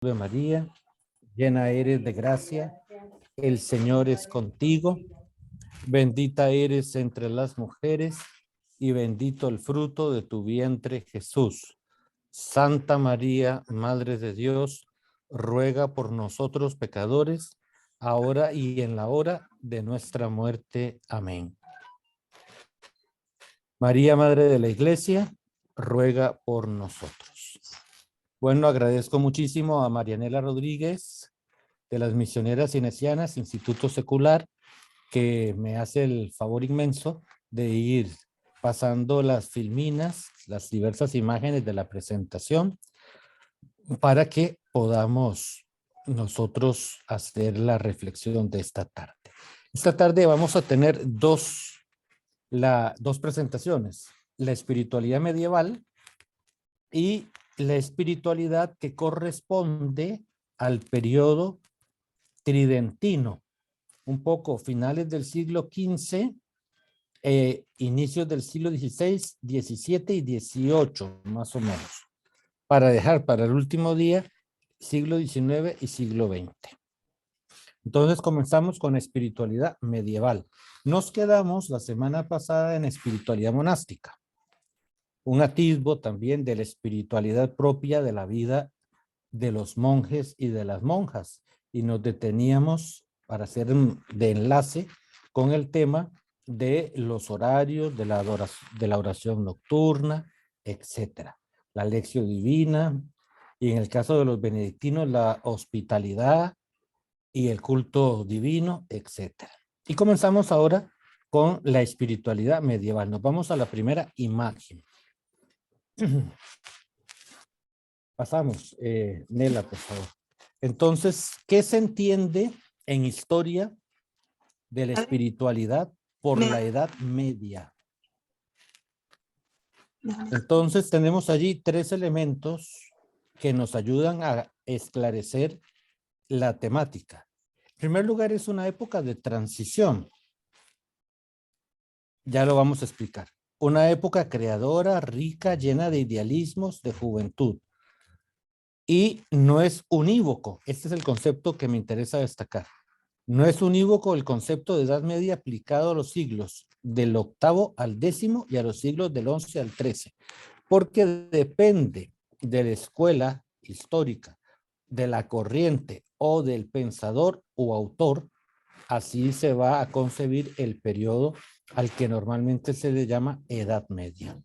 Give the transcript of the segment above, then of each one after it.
de María, llena eres de gracia, el Señor es contigo, bendita eres entre las mujeres y bendito el fruto de tu vientre, Jesús. Santa María, Madre de Dios, ruega por nosotros pecadores, ahora y en la hora de nuestra muerte. Amén. María, Madre de la Iglesia, ruega por nosotros. Bueno, agradezco muchísimo a Marianela Rodríguez de las Misioneras Cinesianas, Instituto Secular, que me hace el favor inmenso de ir pasando las filminas, las diversas imágenes de la presentación, para que podamos nosotros hacer la reflexión de esta tarde. Esta tarde vamos a tener dos presentaciones, la espiritualidad medieval y la espiritualidad que corresponde al periodo tridentino, un poco finales del siglo XV, inicios del siglo XVI, XVII y XVIII, más o menos, para dejar para el último día siglo XIX y siglo XX. Entonces comenzamos con espiritualidad medieval. Nos quedamos la semana pasada en espiritualidad monástica, un atisbo también de la espiritualidad propia de la vida de los monjes y de las monjas, y nos deteníamos para hacer de enlace con el tema de los horarios, de la oración nocturna, etcétera. La lección divina, y en el caso de los benedictinos, la hospitalidad y el culto divino, etcétera. Y comenzamos ahora con la espiritualidad medieval. Nos vamos a la primera imagen. Pasamos, Nela, por favor. Entonces, ¿qué se entiende en historia de la espiritualidad por la Edad Media? Entonces, tenemos allí tres elementos que nos ayudan a esclarecer la temática. En primer lugar, es una época de transición. Ya lo vamos a explicar. Una época creadora, rica, llena de idealismos, de juventud. Y no es unívoco. Este es el concepto que me interesa destacar. No es unívoco el concepto de Edad Media aplicado a los siglos del octavo al décimo y a los siglos del 11 al 13, porque depende de la escuela histórica, de la corriente o del pensador o autor. Así se va a concebir el periodo al que normalmente se le llama Edad Media.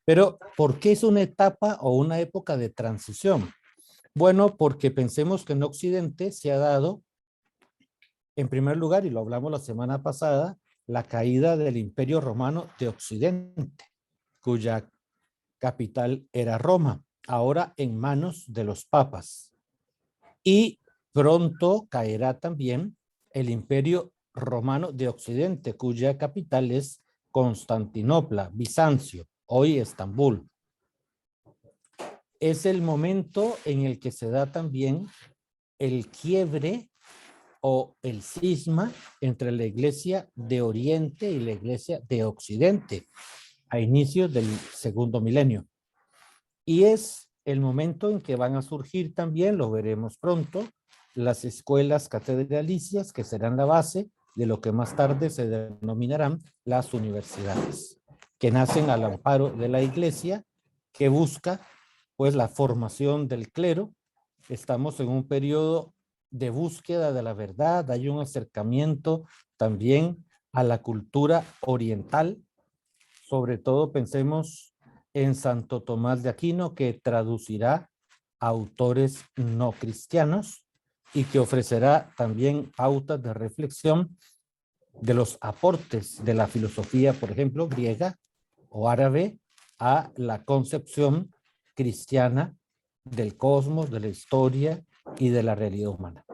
Pero, ¿por qué es una etapa o una época de transición? Bueno, porque pensemos que en Occidente se ha dado, en primer lugar, y lo hablamos la semana pasada, la caída del Imperio Romano de Occidente, cuya capital era Roma, ahora en manos de los papas. Y pronto caerá también el Imperio Romano de Occidente, cuya capital es Constantinopla, Bizancio, hoy Estambul. Es el momento en el que se da también el quiebre o el cisma entre la Iglesia de Oriente y la Iglesia de Occidente a inicios del segundo milenio. Y es el momento en que van a surgir también, lo veremos pronto, las escuelas catedralicias, que serán la base de lo que más tarde se denominarán las universidades, que nacen al amparo de la Iglesia, que busca pues la formación del clero. Estamos en un periodo de búsqueda de la verdad, hay un acercamiento también a la cultura oriental, sobre todo pensemos en Santo Tomás de Aquino, que traducirá a autores no cristianos y que ofrecerá también pautas de reflexión de los aportes de la filosofía, por ejemplo, griega o árabe, a la concepción cristiana del cosmos, de la historia y de la realidad humana.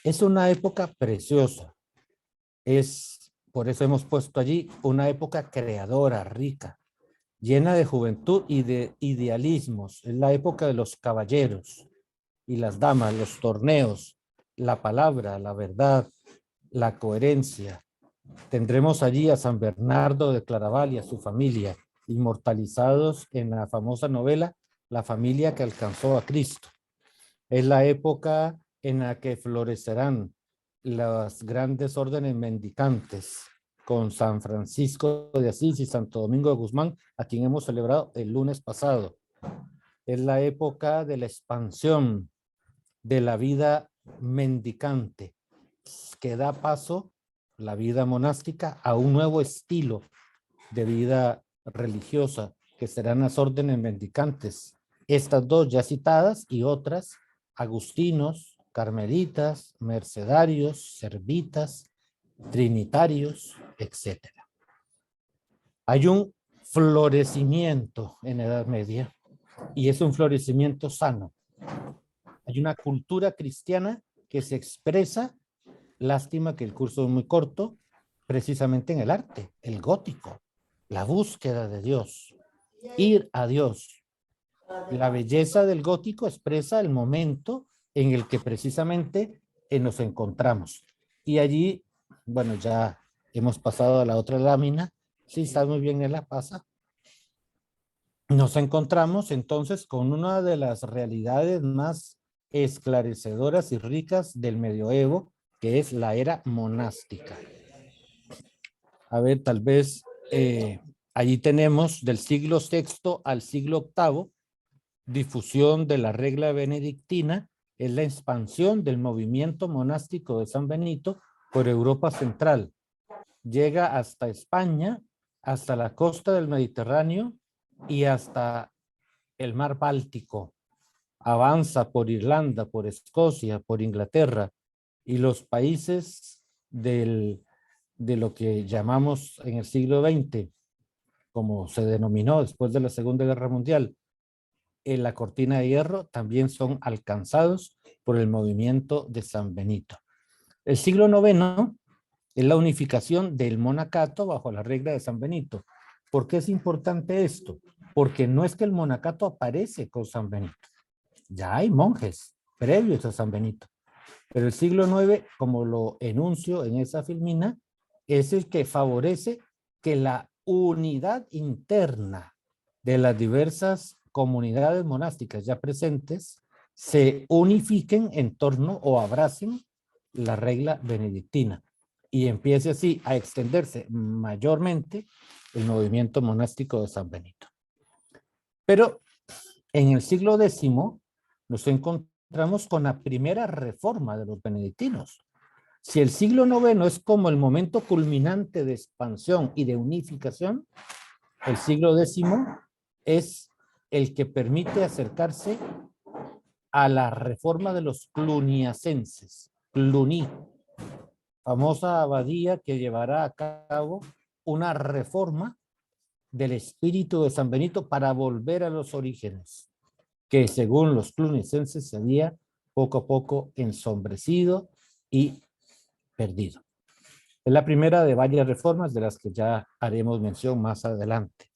Es una época preciosa. Por eso hemos puesto allí una época creadora, rica, llena de juventud y de idealismos. Es la época de los caballeros y las damas, los torneos, la palabra, la verdad, la coherencia. Tendremos allí a San Bernardo de Claraval y a su familia, inmortalizados en la famosa novela La familia que alcanzó a Cristo. Es la época en la que florecerán las grandes órdenes mendicantes con San Francisco de Asís y Santo Domingo de Guzmán, a quien hemos celebrado el lunes pasado. Es la época de la expansión de la vida mendicante, que da paso, la vida monástica, a un nuevo estilo de vida religiosa, que serán las órdenes mendicantes. Estas dos ya citadas y otras, agustinos, carmelitas, mercedarios, servitas, trinitarios, etcétera. Hay un florecimiento en Edad Media y es un florecimiento sano. Hay una cultura cristiana que se expresa, lástima que el curso es muy corto, precisamente en el arte, el gótico, la búsqueda de Dios, ir a Dios. La belleza del gótico expresa el momento en el que precisamente nos encontramos. Y allí, bueno, ya hemos pasado a la otra lámina. Sí, está muy bien, él la pasa. Nos encontramos entonces con una de las realidades más esclarecedoras y ricas del medioevo, que es la era monástica. A ver, tal vez allí tenemos del siglo VI al siglo VIII, difusión de la regla benedictina, es la expansión del movimiento monástico de San Benito por Europa Central. Llega hasta España, hasta la costa del Mediterráneo y hasta el mar Báltico. Avanza por Irlanda, por Escocia, por Inglaterra y los países de lo que llamamos en el siglo XX, como se denominó después de la Segunda Guerra Mundial, en la Cortina de Hierro, también son alcanzados por el movimiento de San Benito. El siglo IX es la unificación del monacato bajo la regla de San Benito. ¿Por qué es importante esto? Porque no es que el monacato aparece con San Benito. Ya hay monjes previos a San Benito. Pero el siglo IX, como lo enuncio en esa filmina, es el que favorece que la unidad interna de las diversas comunidades monásticas ya presentes se unifiquen en torno o abracen la regla benedictina y empiece así a extenderse mayormente el movimiento monástico de San Benito. Pero en el siglo X nos encontramos con la primera reforma de los benedictinos. Si el siglo IX es como el momento culminante de expansión y de unificación, el siglo X es el que permite acercarse a la reforma de los cluniacenses. Cluny, famosa abadía que llevará a cabo una reforma del espíritu de San Benito para volver a los orígenes, que según los cluniacenses se había poco a poco ensombrecido y perdido. Es la primera de varias reformas de las que ya haremos mención más adelante.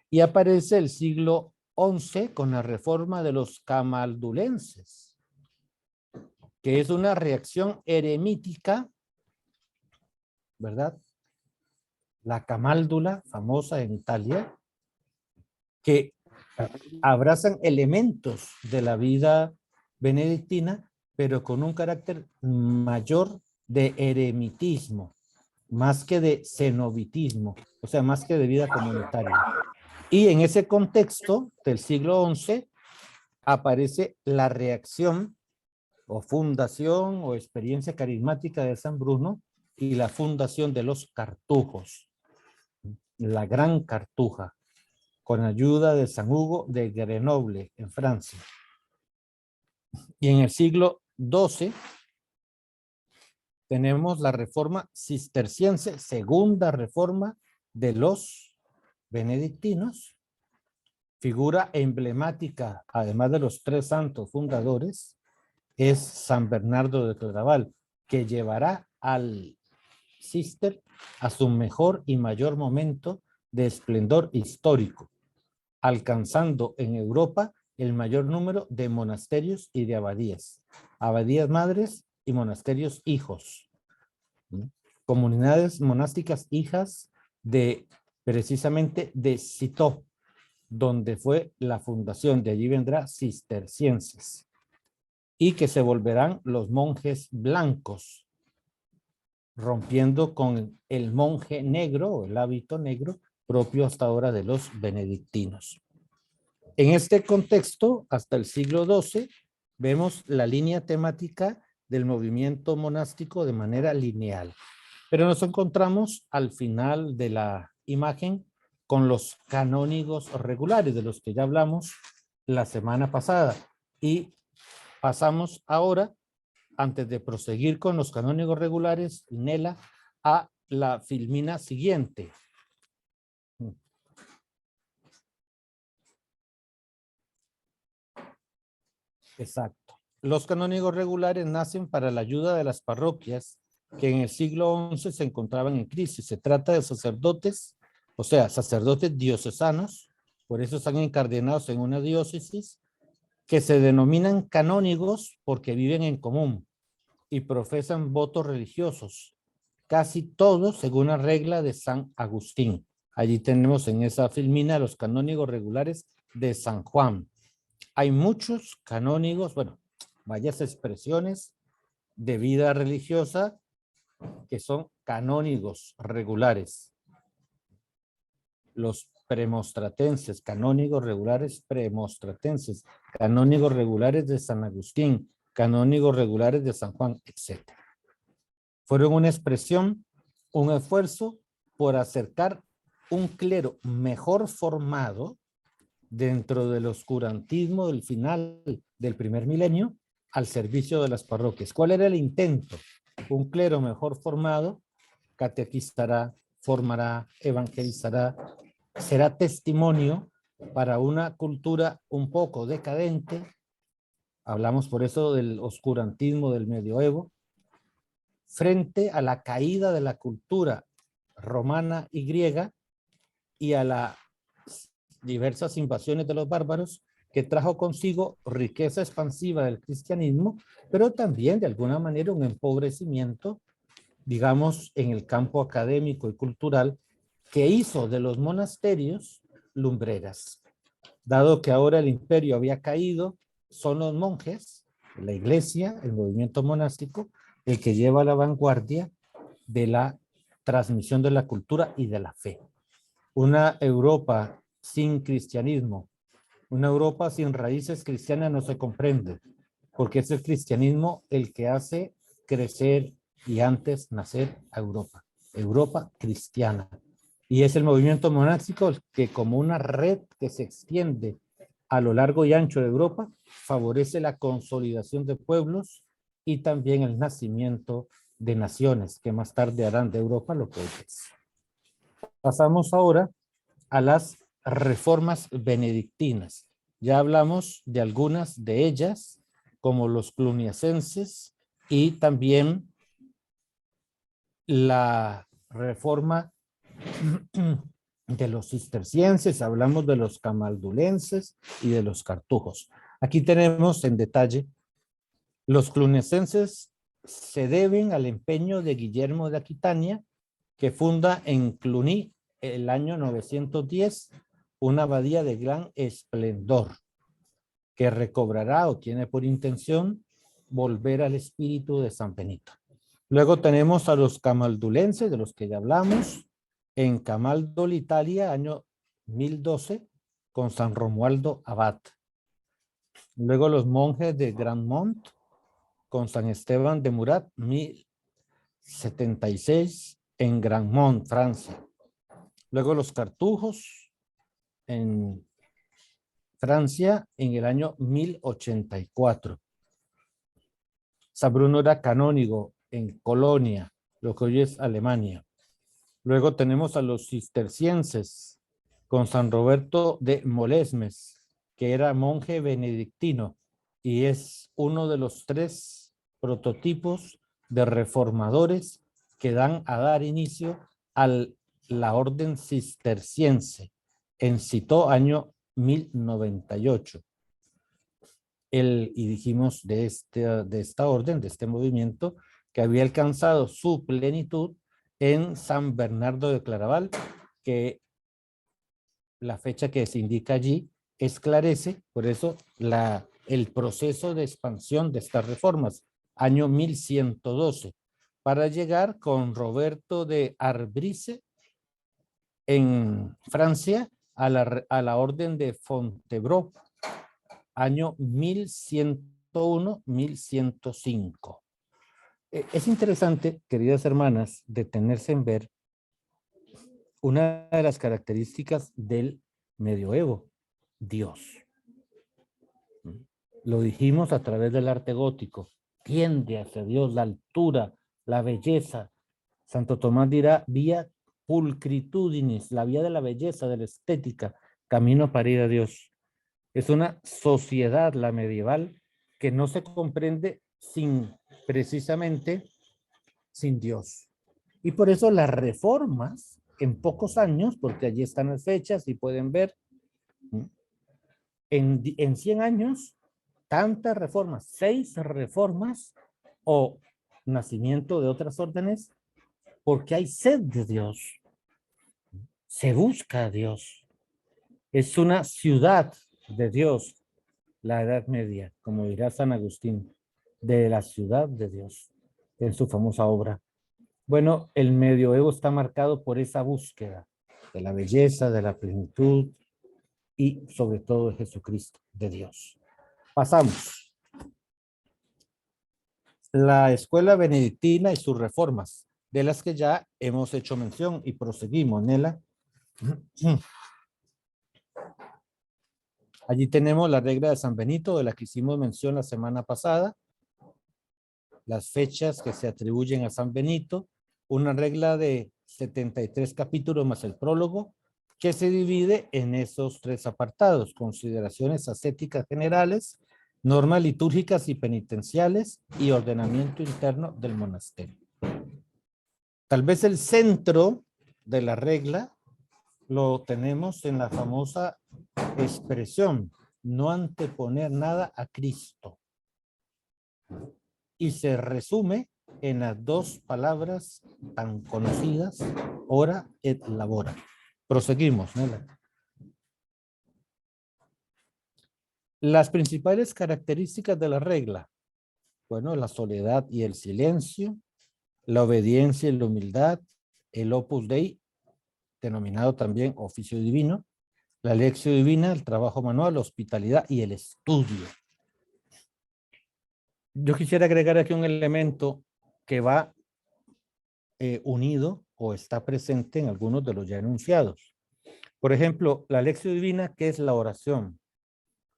Y aparece el siglo XI con la reforma de los camaldulenses, que es una reacción eremítica, ¿verdad? La camáldula, famosa en Italia, que abrazan elementos de la vida benedictina, pero con un carácter mayor de eremitismo, más que de cenobitismo, o sea, más que de vida comunitaria. Y en ese contexto del siglo XI aparece la reacción o fundación o experiencia carismática de San Bruno y la fundación de los cartujos, la Gran Cartuja, con ayuda de San Hugo de Grenoble en Francia. Y en el siglo XII tenemos la reforma cisterciense, segunda reforma de los benedictinos, figura emblemática, además de los tres santos fundadores, es San Bernardo de Claraval, que llevará al cister a su mejor y mayor momento de esplendor histórico, alcanzando en Europa el mayor número de monasterios y de abadías madres y monasterios hijos, comunidades monásticas hijas de precisamente de Citeaux, donde fue la fundación, de allí vendrá cistercienses. y que se volverán los monjes blancos, rompiendo con el monje negro o el hábito negro propio hasta ahora de los benedictinos. En este contexto, hasta el siglo XII, vemos la línea temática del movimiento monástico de manera lineal. Pero nos encontramos al final de la imagen con los canónigos regulares, de los que ya hablamos la semana pasada. Y pasamos ahora, antes de proseguir con los canónigos regulares, Nela, a la filmina siguiente. Exacto. Los canónigos regulares nacen para la ayuda de las parroquias que en el siglo XI se encontraban en crisis. Se trata de sacerdotes, o sea, sacerdotes diocesanos, por eso están encardenados en una diócesis, que se denominan canónigos porque viven en común y profesan votos religiosos, casi todos según la regla de San Agustín. Allí tenemos en esa filmina los canónigos regulares de San Juan. Hay muchos canónigos, bueno, varias expresiones de vida religiosa que son canónigos regulares. Los premostratenses, canónigos regulares premostratenses, canónigos regulares de San Agustín, canónigos regulares de San Juan, etc. Fueron una expresión, un esfuerzo por acercar un clero mejor formado dentro del oscurantismo del final del primer milenio al servicio de las parroquias. ¿Cuál era el intento? Un clero mejor formado catequizará, formará, evangelizará, será testimonio para una cultura un poco decadente. Hablamos por eso del oscurantismo del medioevo, frente a la caída de la cultura romana y griega y a las diversas invasiones de los bárbaros que trajo consigo riqueza expansiva del cristianismo, pero también de alguna manera un empobrecimiento, digamos, en el campo académico y cultural, que hizo de los monasterios lumbreras. Dado que ahora el imperio había caído, son los monjes, la iglesia, el movimiento monástico, el que lleva la vanguardia de la transmisión de la cultura y de la fe. Una Europa sin cristianismo, una Europa sin raíces cristianas no se comprende, porque es el cristianismo el que hace crecer y antes nacer a Europa, Europa cristiana. Y es el movimiento monástico que, como una red que se extiende a lo largo y ancho de Europa, favorece la consolidación de pueblos y también el nacimiento de naciones que más tarde harán de Europa lo que es. Pasamos ahora a las reformas benedictinas. Ya hablamos de algunas de ellas, como los cluniacenses y también la reforma de los cistercienses, hablamos de los camaldulenses y de los cartujos. Aquí tenemos en detalle, los cluniacenses se deben al empeño de Guillermo de Aquitania, que funda en Cluny el año 910 una abadía de gran esplendor, que recobrará o tiene por intención volver al espíritu de San Benito. Luego tenemos a los camaldulenses, de los que ya hablamos, en Camaldol, Italia, año 1012, con San Romualdo Abad. Luego los monjes de Grandmont, con San Esteban de Murat, 1076, en Grandmont, Francia. Luego los cartujos, en Francia, en el año 1084. San Bruno era canónigo en Colonia, lo que hoy es Alemania. Luego tenemos a los cistercienses con San Roberto de Molesmes, que era monje benedictino y es uno de los 3 prototipos de reformadores que dan a dar inicio a la orden cisterciense en Citó, año 1098. Y dijimos de esta orden, de este movimiento, que había alcanzado su plenitud en San Bernardo de Claraval, que la fecha que se indica allí esclarece, por eso la el proceso de expansión de estas reformas, año 1112, para llegar con Roberto de Arbrice en Francia a la orden de Fontevraud, año 1101-1105. Es interesante, queridas hermanas, detenerse en ver una de las características del medioevo, Dios. Lo dijimos a través del arte gótico, tiende hacia Dios, la altura, la belleza. Santo Tomás dirá, vía pulcritudinis, la vía de la belleza, de la estética, camino para ir a Dios. Es una sociedad, la medieval, que no se comprende precisamente sin Dios. Y por eso las reformas, en pocos años, porque allí están las fechas y pueden ver, en 100 años, tantas reformas, 6 reformas o nacimiento de otras órdenes, porque hay sed de Dios. Se busca a Dios. Es una ciudad de Dios, la Edad Media, como dirá San Agustín, de la ciudad de Dios, en su famosa obra. Bueno, el medioevo está marcado por esa búsqueda de la belleza, de la plenitud y sobre todo de Jesucristo, de Dios. Pasamos. La escuela benedictina y sus reformas, de las que ya hemos hecho mención y proseguimos, Nela. Allí tenemos la regla de San Benito, de la que hicimos mención la semana pasada, las fechas que se atribuyen a San Benito, una regla de 73 capítulos más el prólogo, que se divide en esos 3 apartados: consideraciones ascéticas generales, normas litúrgicas y penitenciales y ordenamiento interno del monasterio. Tal vez el centro de la regla lo tenemos en la famosa expresión, no anteponer nada a Cristo. Y se resume en las 2 palabras tan conocidas, ora et labora. Proseguimos, Nela. Las principales características de la regla. Bueno, la soledad y el silencio, la obediencia y la humildad, el Opus Dei, denominado también oficio divino, la lección divina, el trabajo manual, la hospitalidad y el estudio. Yo quisiera agregar aquí un elemento que va unido o está presente en algunos de los ya enunciados. Por ejemplo, la lección divina, que es la oración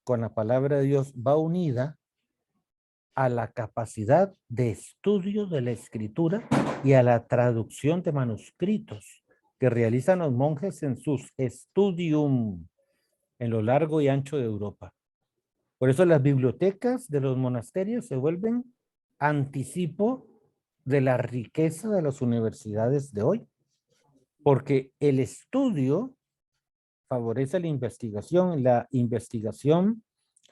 con la palabra de Dios, va unida a la capacidad de estudio de la escritura y a la traducción de manuscritos que realizan los monjes en sus studium en lo largo y ancho de Europa. Por eso las bibliotecas de los monasterios se vuelven anticipo de la riqueza de las universidades de hoy, porque el estudio favorece la investigación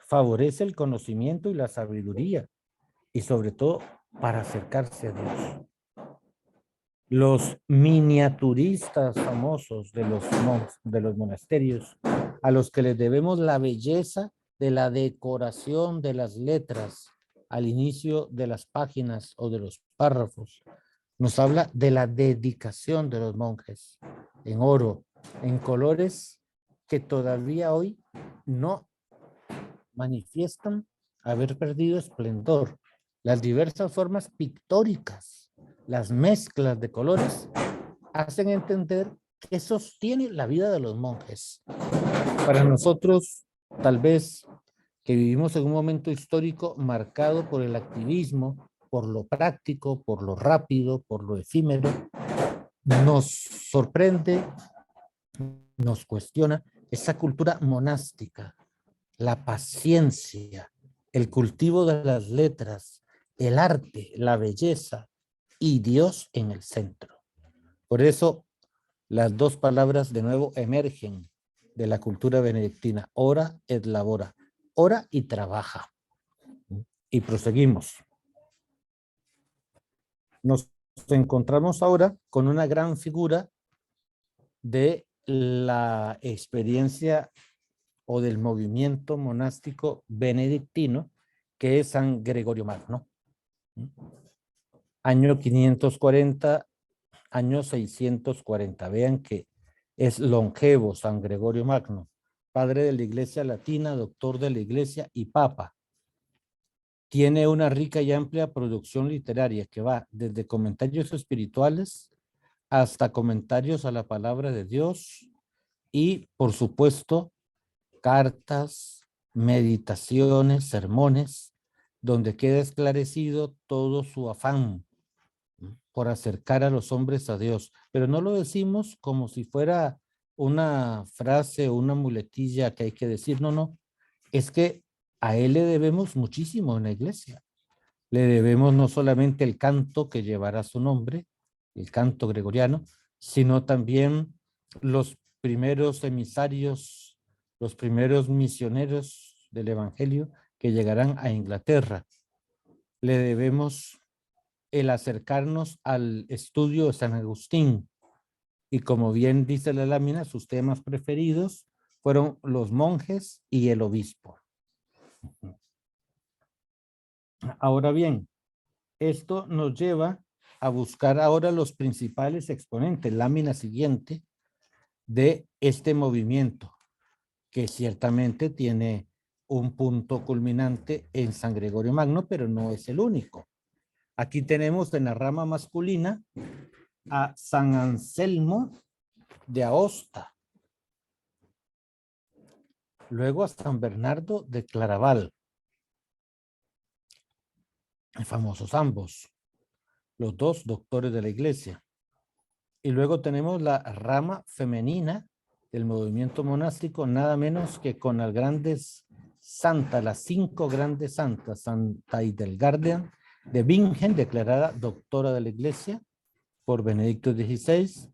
favorece el conocimiento y la sabiduría, y sobre todo para acercarse a Dios. Los miniaturistas famosos de los monasterios, a los que les debemos la belleza de la decoración de las letras al inicio de las páginas o de los párrafos, nos habla de la dedicación de los monjes en oro, en colores que todavía hoy no manifiestan haber perdido esplendor. Las diversas formas pictóricas, las mezclas de colores, hacen entender que sostiene la vida de los monjes. Para nosotros, tal vez, que vivimos en un momento histórico marcado por el activismo, por lo práctico, por lo rápido, por lo efímero, nos sorprende, nos cuestiona esa cultura monástica, la paciencia, el cultivo de las letras, el arte, la belleza y Dios en el centro. Por eso las 2 palabras de nuevo emergen de la cultura benedictina, ora et labora, ora y trabaja. Y proseguimos. Nos encontramos ahora con una gran figura de la experiencia o del movimiento monástico benedictino, que es San Gregorio Magno. Año 540, año 640. Vean que es longevo San Gregorio Magno, padre de la Iglesia Latina, doctor de la Iglesia y papa. Tiene una rica y amplia producción literaria que va desde comentarios espirituales hasta comentarios a la palabra de Dios y, por supuesto, cartas, meditaciones, sermones, donde queda esclarecido todo su afán por acercar a los hombres a Dios. Pero no lo decimos como si fuera una frase o una muletilla que hay que decir, no, no. Es que a él le debemos muchísimo en la iglesia. Le debemos no solamente el canto que llevará su nombre, el canto gregoriano, sino también los primeros emisarios, los primeros misioneros del evangelio que llegarán a Inglaterra. Le debemos el acercarnos al estudio de San Agustín. Y como bien dice la lámina, sus temas preferidos fueron los monjes y el obispo. Ahora bien, esto nos lleva a buscar ahora los principales exponentes, lámina siguiente, de este movimiento, que ciertamente tiene un punto culminante en San Gregorio Magno, pero no es el único. Aquí tenemos en la rama masculina a San Anselmo de Aosta, luego a San Bernardo de Claraval, famosos ambos, los dos doctores de la iglesia. Y luego tenemos la rama femenina del movimiento monástico, nada menos que con las grandes santas, las 5 grandes santas: Santa Hildegarda de Bingen, declarada doctora de la iglesia por Benedicto XVI,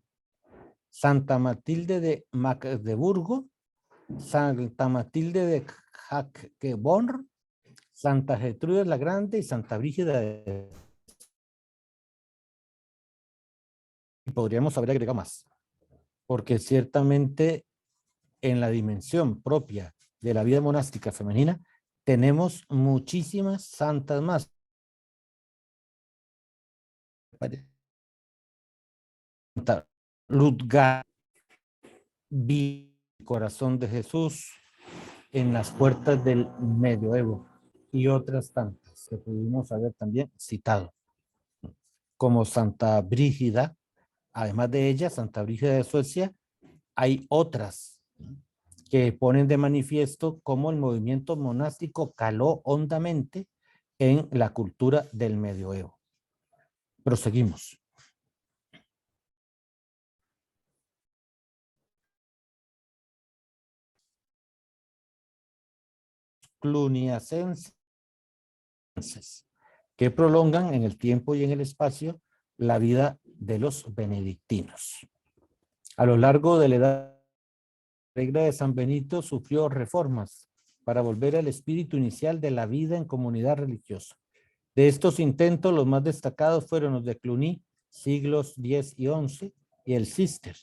Santa Matilde de Magdeburgo, Santa Matilde de Haggeborn, Santa Gertrude la Grande y Santa Brígida de... Podríamos haber agregado más, porque ciertamente en la dimensión propia de la vida monástica femenina tenemos muchísimas santas más. Santa Ludgar, Corazón de Jesús, en las puertas del medioevo, y otras tantas que pudimos haber también citado, como Santa Brígida. Además de ella, Santa Brígida de Suecia, hay otras que ponen de manifiesto cómo el movimiento monástico caló hondamente en la cultura del medioevo. Proseguimos. Cluniacenses, que prolongan en el tiempo y en el espacio la vida de los benedictinos. A lo largo de la edad, la regla de San Benito sufrió reformas para volver al espíritu inicial de la vida en comunidad religiosa. De estos intentos, los más destacados fueron los de Cluny, siglos X y XI, y el Cister,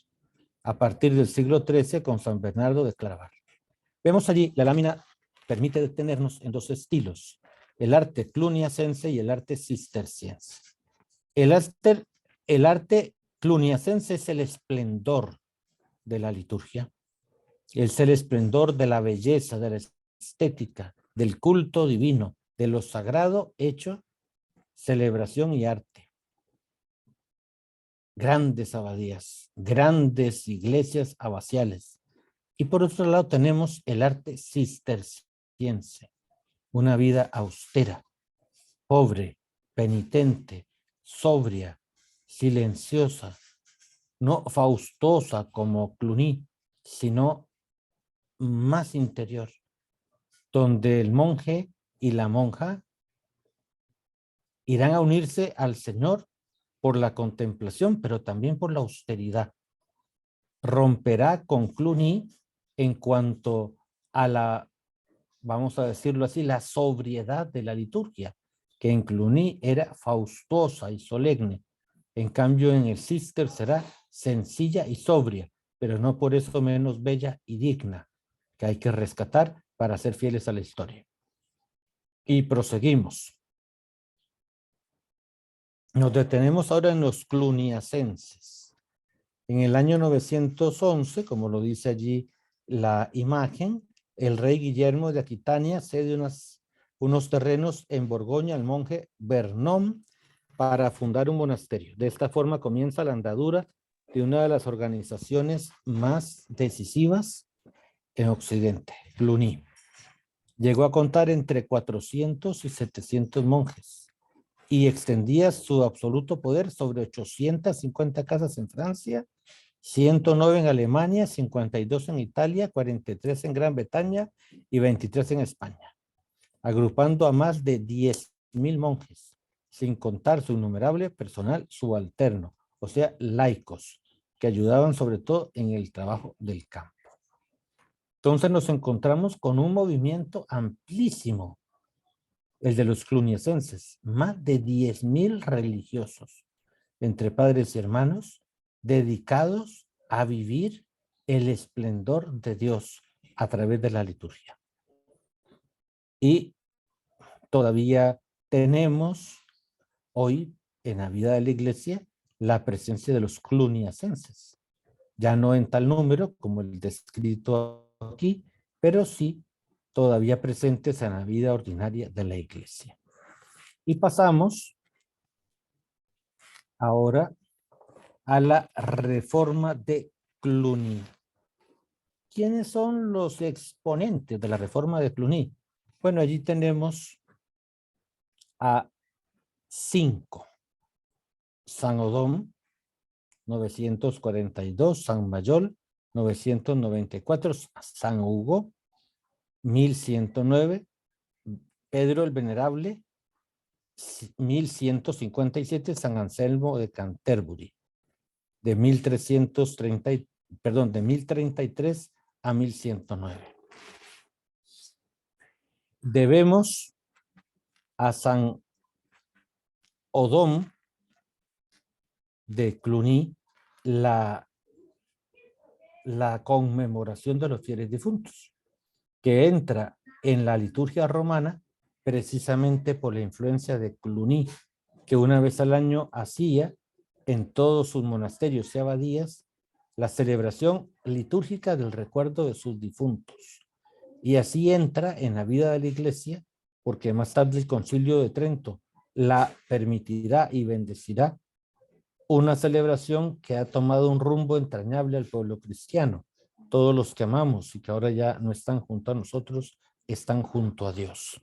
a partir del siglo XIII con San Bernardo de Claraval. Vemos allí, la lámina permite detenernos en 2 estilos: el arte cluniacense y el arte cisterciense. El arte cluniacense es el esplendor de la liturgia, es el esplendor de la belleza, de la estética, del culto divino, de lo sagrado hecho celebración y arte. Grandes abadías, grandes iglesias abaciales. Y por otro lado tenemos el arte cisterciense, una vida austera, pobre, penitente, sobria, silenciosa, no faustosa como Cluny, sino más interior, donde el monje y la monja irán a unirse al Señor por la contemplación, pero también por la austeridad. Romperá con Cluny en cuanto a la, vamos a decirlo así, la sobriedad de la liturgia, que en Cluny era faustosa y solemne. En cambio, en el Cister será sencilla y sobria, pero no por eso menos bella y digna. que hay que rescatar para ser fieles a la historia. Y proseguimos. Nos detenemos ahora en los cluniacenses. En el año 911, como lo dice allí la imagen, el rey Guillermo de Aquitania cede unos terrenos en Borgoña al monje Vernon para fundar un monasterio. De esta forma comienza la andadura de una de las organizaciones más decisivas en Occidente, Cluny. Llegó a contar entre 400 y 700 monjes y extendía su absoluto poder sobre 850 casas en Francia, 109 en Alemania, 52 en Italia, 43 en Gran Bretaña y 23 en España, agrupando a más de 10.000 monjes, sin contar su innumerable personal subalterno, o sea, laicos, que ayudaban sobre todo en el trabajo del campo. Entonces nos encontramos con un movimiento amplísimo, el de los cluniacenses, más de 10.000 religiosos, entre padres y hermanos, dedicados a vivir el esplendor de Dios a través de la liturgia. Y todavía tenemos hoy en la vida de la iglesia la presencia de los cluniacenses, ya no en tal número como el descrito aquí, pero sí todavía presentes en la vida ordinaria de la iglesia. Y pasamos ahora a la reforma de Cluny. ¿Quiénes son los exponentes de la reforma de Cluny? Bueno, allí tenemos a 5. San Odón, 942, San Mayol, 994, San Hugo, 1109, Pedro el Venerable, 1157, San Anselmo de Canterbury, de 1033 a 1109. Debemos a San Odón de Cluny la conmemoración de los fieles difuntos, que entra en la liturgia romana precisamente por la influencia de Cluny, que una vez al año hacía en todos sus monasterios y abadías la celebración litúrgica del recuerdo de sus difuntos. Y así entra en la vida de la iglesia, porque más tarde el Concilio de Trento la permitirá y bendecirá, una celebración que ha tomado un rumbo entrañable al pueblo cristiano. Todos los que amamos y que ahora ya no están junto a nosotros, están junto a Dios.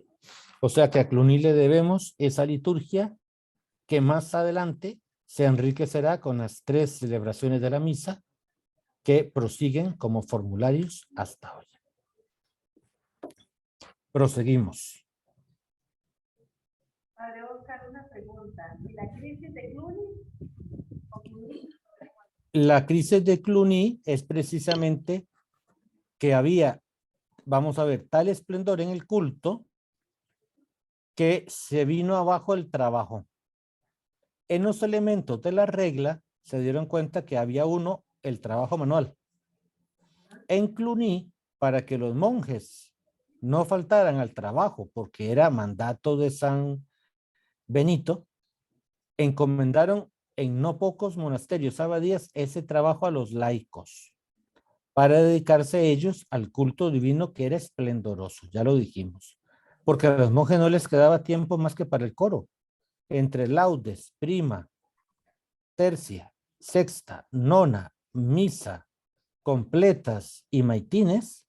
O sea que a Cluny le debemos esa liturgia que más adelante se enriquecerá con las 3 celebraciones de la misa que prosiguen como formularios hasta hoy. Proseguimos. Padre Oscar, una pregunta. ¿Y la crisis de Cluny? La crisis de Cluny es precisamente que había, vamos a ver, tal esplendor en el culto que se vino abajo el trabajo. En los elementos de la regla se dieron cuenta que había uno, el trabajo manual. En Cluny, para que los monjes no faltaran al trabajo, porque era mandato de San Benito, encomendaron en no pocos monasterios, abadías, ese trabajo a los laicos, para dedicarse ellos al culto divino que era esplendoroso, ya lo dijimos, porque a los monjes no les quedaba tiempo más que para el coro. Entre laudes, prima, tercia, sexta, nona, misa, completas y maitines,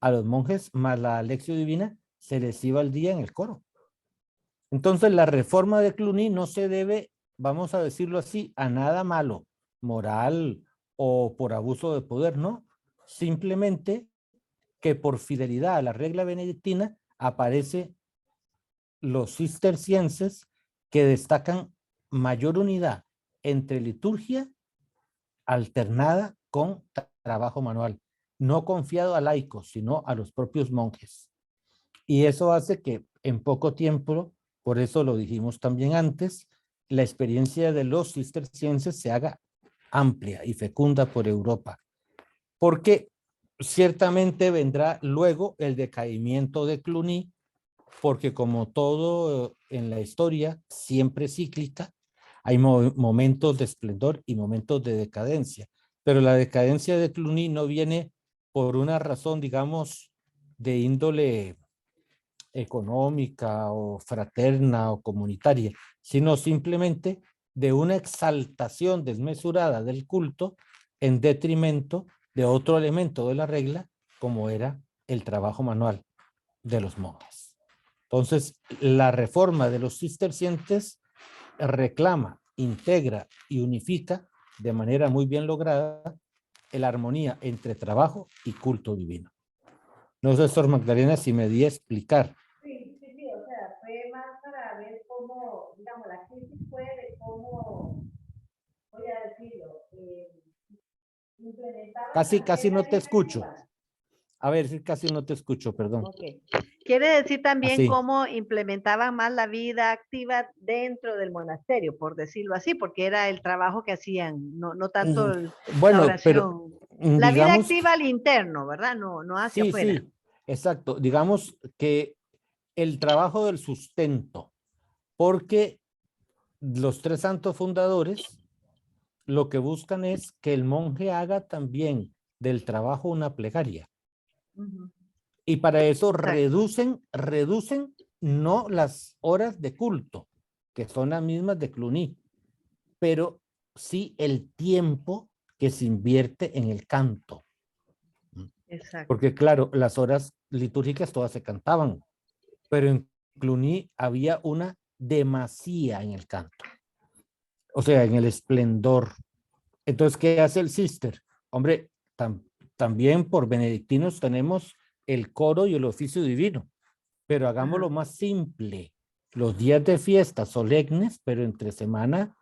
a los monjes más la lección divina se les iba el día en el coro. Entonces la reforma de Cluny no se debe, vamos a decirlo así, a nada malo, moral o por abuso de poder, no. Simplemente que por fidelidad a la regla benedictina aparece los cistercienses que destacan mayor unidad entre liturgia alternada con trabajo manual, no confiado a laicos, sino a los propios monjes. Y eso hace que en poco tiempo, por eso lo dijimos también antes, la experiencia de los cistercienses se haga amplia y fecunda por Europa. Porque Ciertamente vendrá luego el decaimiento de Cluny, porque como todo en la historia, siempre cíclica, hay momentos de esplendor y momentos de decadencia, pero la decadencia de Cluny no viene por una razón, digamos, de índole económica o fraterna o comunitaria, sino simplemente de una exaltación desmesurada del culto en detrimento de otro elemento de la regla, como era el trabajo manual de los monjes. Entonces, la reforma de los cistercienses reclama, integra y unifica de manera muy bien lograda la armonía entre trabajo y culto divino. No sé, Sor Magdalena, si me di a explicar. Sí, o sea, fue más para ver cómo, digamos, la crisis fue de cómo, voy a decirlo, implementaban las Casi no reglas te escucho. efectivas. A ver, sí, casi no te escucho, perdón. Ok. Quiere decir también Así. cómo implementaban más la vida activa dentro del monasterio, por decirlo así, porque era el trabajo que hacían, no tanto la Bueno, pero oración. La vida digamos, activa al interno, ¿verdad? No hacia sí, afuera. sí, exacto. Digamos que el trabajo del sustento, porque los tres santos fundadores lo que buscan es que el monje haga también del trabajo una plegaria. Ujú. Y para eso Exacto. reducen no las horas de culto, que son las mismas de Cluny, pero sí el tiempo que se invierte en el canto. Exacto. Porque claro, las horas litúrgicas todas se cantaban, pero en Cluny había una demasía en el canto, o sea, en el esplendor. Entonces, ¿qué hace el cister? Hombre, también por benedictinos tenemos el coro y el oficio divino, pero hagámoslo Ajá. más simple. Los días de fiesta solemnes, pero entre semana,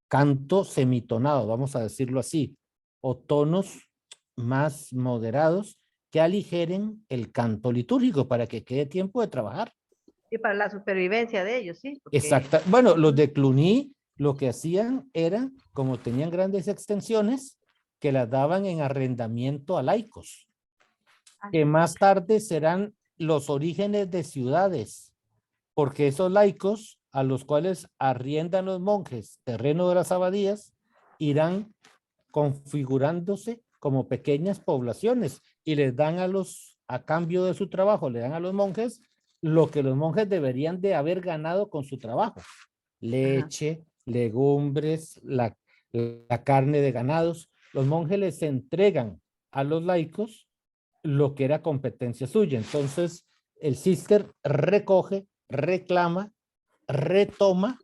canto semitonado, vamos a decirlo así, o tonos más moderados que aligeren el canto litúrgico para que quede tiempo de trabajar. Y para la supervivencia de ellos, sí, porque Exacta. Bueno, los ujú, de Cluny lo que hacían era, como tenían grandes extensiones, que las daban en arrendamiento a laicos, que ajá, más tarde serán los orígenes de ciudades, porque esos laicos a los cuales arriendan los monjes terreno de las abadías irán configurándose como pequeñas poblaciones y les dan a cambio de su trabajo, le dan a los monjes lo que los monjes deberían de haber ganado con su trabajo: ajá. leche, legumbres, la carne de ganados. Los monjes les entregan a los laicos lo que era competencia suya. Entonces, el cister recoge, reclama, retoma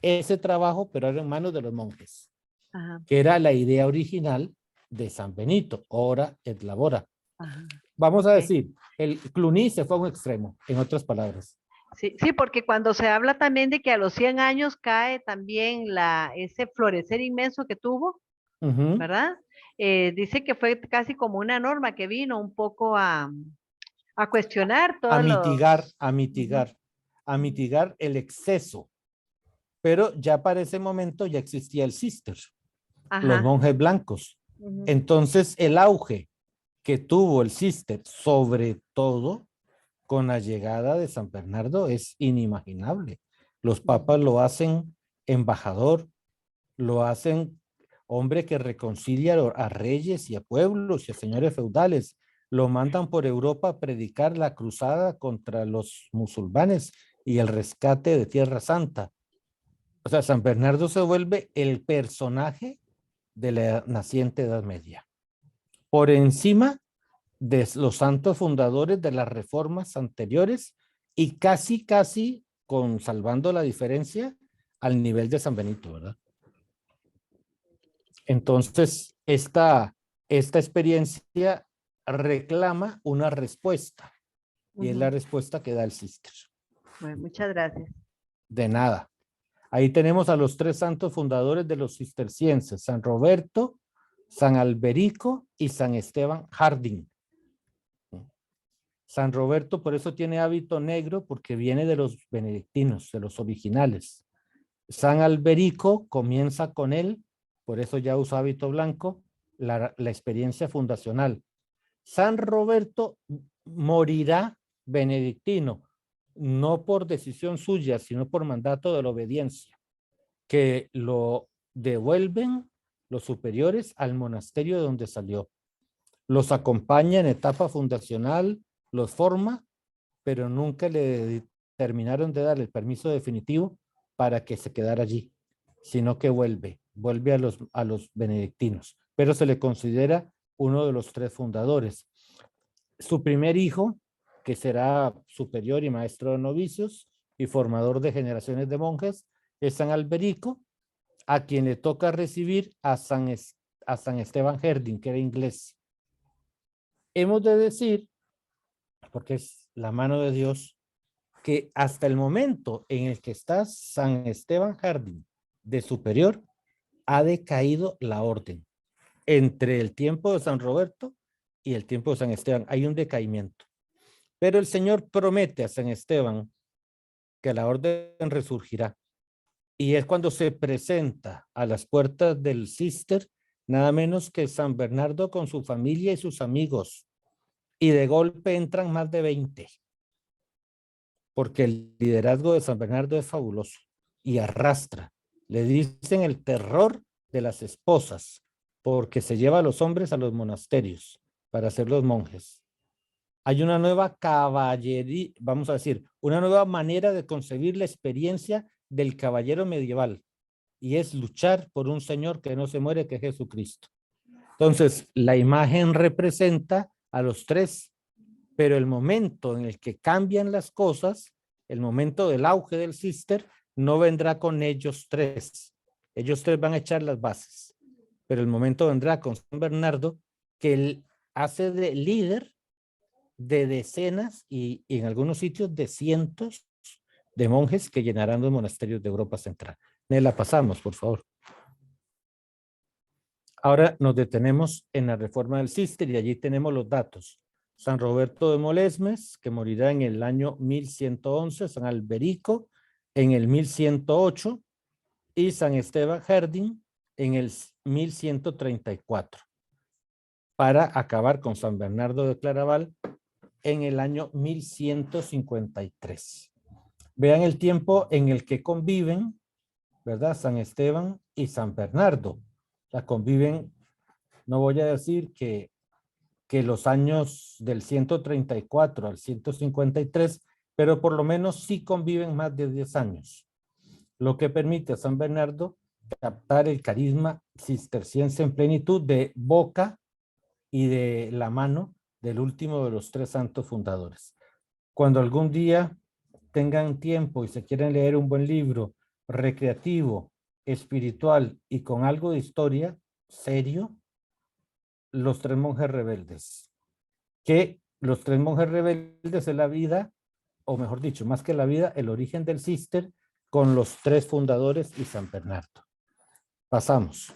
ese trabajo, pero era en manos de los monjes, Ajá, que era la idea original de San Benito, ora et labora. ajá. Vamos a Ok. decir, el Cluny se fue a un extremo, en otras palabras. Sí, sí, porque cuando se habla también de que a los 100 años cae también ese florecer inmenso que tuvo, Ujú. ¿verdad? Dice que fue casi como una norma que vino un poco a cuestionar A todos mitigar, los... a Ujú, mitigar, a ujú, mitigar el exceso. Pero ya para ese momento ya existía el cister, los ajá. monjes blancos. Ujú, Entonces el auge que tuvo el cister, sobre todo con la llegada de San Bernardo, es inimaginable. Los papas ujú. lo hacen embajador, lo hacen hombre que reconcilia a reyes y a pueblos y a señores feudales. Lo mandan por Europa a predicar la cruzada contra los musulmanes y el rescate de Tierra Santa. O sea, San Bernardo se vuelve el personaje de la naciente Edad Media, por encima de los santos fundadores de las reformas anteriores y casi con salvando la diferencia al nivel de San Benito, ¿verdad? Entonces, esta experiencia reclama una respuesta y es la Ujú. respuesta que da el cister. Bueno, muchas gracias. De nada. Ahí tenemos a los tres santos fundadores de los cistercienses: San Roberto, San Alberico y San Esteban Harding. San Roberto por eso tiene hábito negro, porque viene de los benedictinos, de los originales. San Alberico comienza con él, por eso ya usa hábito blanco, la experiencia fundacional. San Roberto morirá benedictino, no por decisión suya, sino por mandato de la obediencia, que lo devuelven los superiores al monasterio de donde salió. Los acompaña en etapa fundacional, los forma, pero nunca le terminaron de dar el permiso definitivo para que se quedara allí, sino que vuelve a los benedictinos, pero se le considera uno de los 3 fundadores. Su primer hijo, que será superior y maestro de novicios y formador de generaciones de monjes, es San Alberico, a quien le toca recibir a San Esteban Herding, que era inglés. Hemos de decir, porque es la mano de Dios, que hasta el momento en el que está San Esteban Herding de superior, ha decaído la orden. Entre el tiempo de San Roberto y el tiempo de San Esteban hay un decaimiento. Pero el Señor promete a San Esteban que la orden resurgirá. Y es cuando se presenta a las puertas del Cister, nada menos que San Bernardo con su familia y sus amigos. Y de golpe entran más de 20. Porque el liderazgo de San Bernardo es fabuloso y arrastra. Le dicen el terror de las esposas, porque se lleva a los hombres a los monasterios para ser los monjes. Hay una nueva caballería, vamos a decir, una nueva manera de concebir la experiencia del caballero medieval, y es luchar por un Señor que no se muere, que es Jesucristo. Entonces, la imagen representa a los 3, pero el momento en el que cambian las cosas, el momento del auge del Cister, no vendrá con ellos 3. Ellos 3 van a echar las bases, pero el momento vendrá con San Bernardo, que él hace de líder de decenas y en algunos sitios de cientos de monjes que llenarán los monasterios de Europa Central. La pasamos, por favor. Ahora nos detenemos en la reforma del Cister y allí tenemos los datos. San Roberto de Molesmes, que morirá en el año 1111, San Alberico en el 1108 y San Esteban Herding en el 1134, para acabar con San Bernardo de Claraval en el año 1153. Vean el tiempo en el que conviven, ¿verdad? San Esteban y San Bernardo. La conviven, no voy a decir que los años del 134 al 153, pero por lo menos sí conviven más de 10 años, lo que permite a San Bernardo captar el carisma cisterciense en plenitud de boca y de la mano del último de los 3 santos fundadores. Cuando algún día tengan tiempo y se quieren leer un buen libro recreativo, espiritual y con algo de historia serio, Los 3 monjes rebeldes. Que los 3 monjes rebeldes es la vida, o mejor dicho, más que la vida, el origen del Cister con los 3 fundadores y San Bernardo. Pasamos.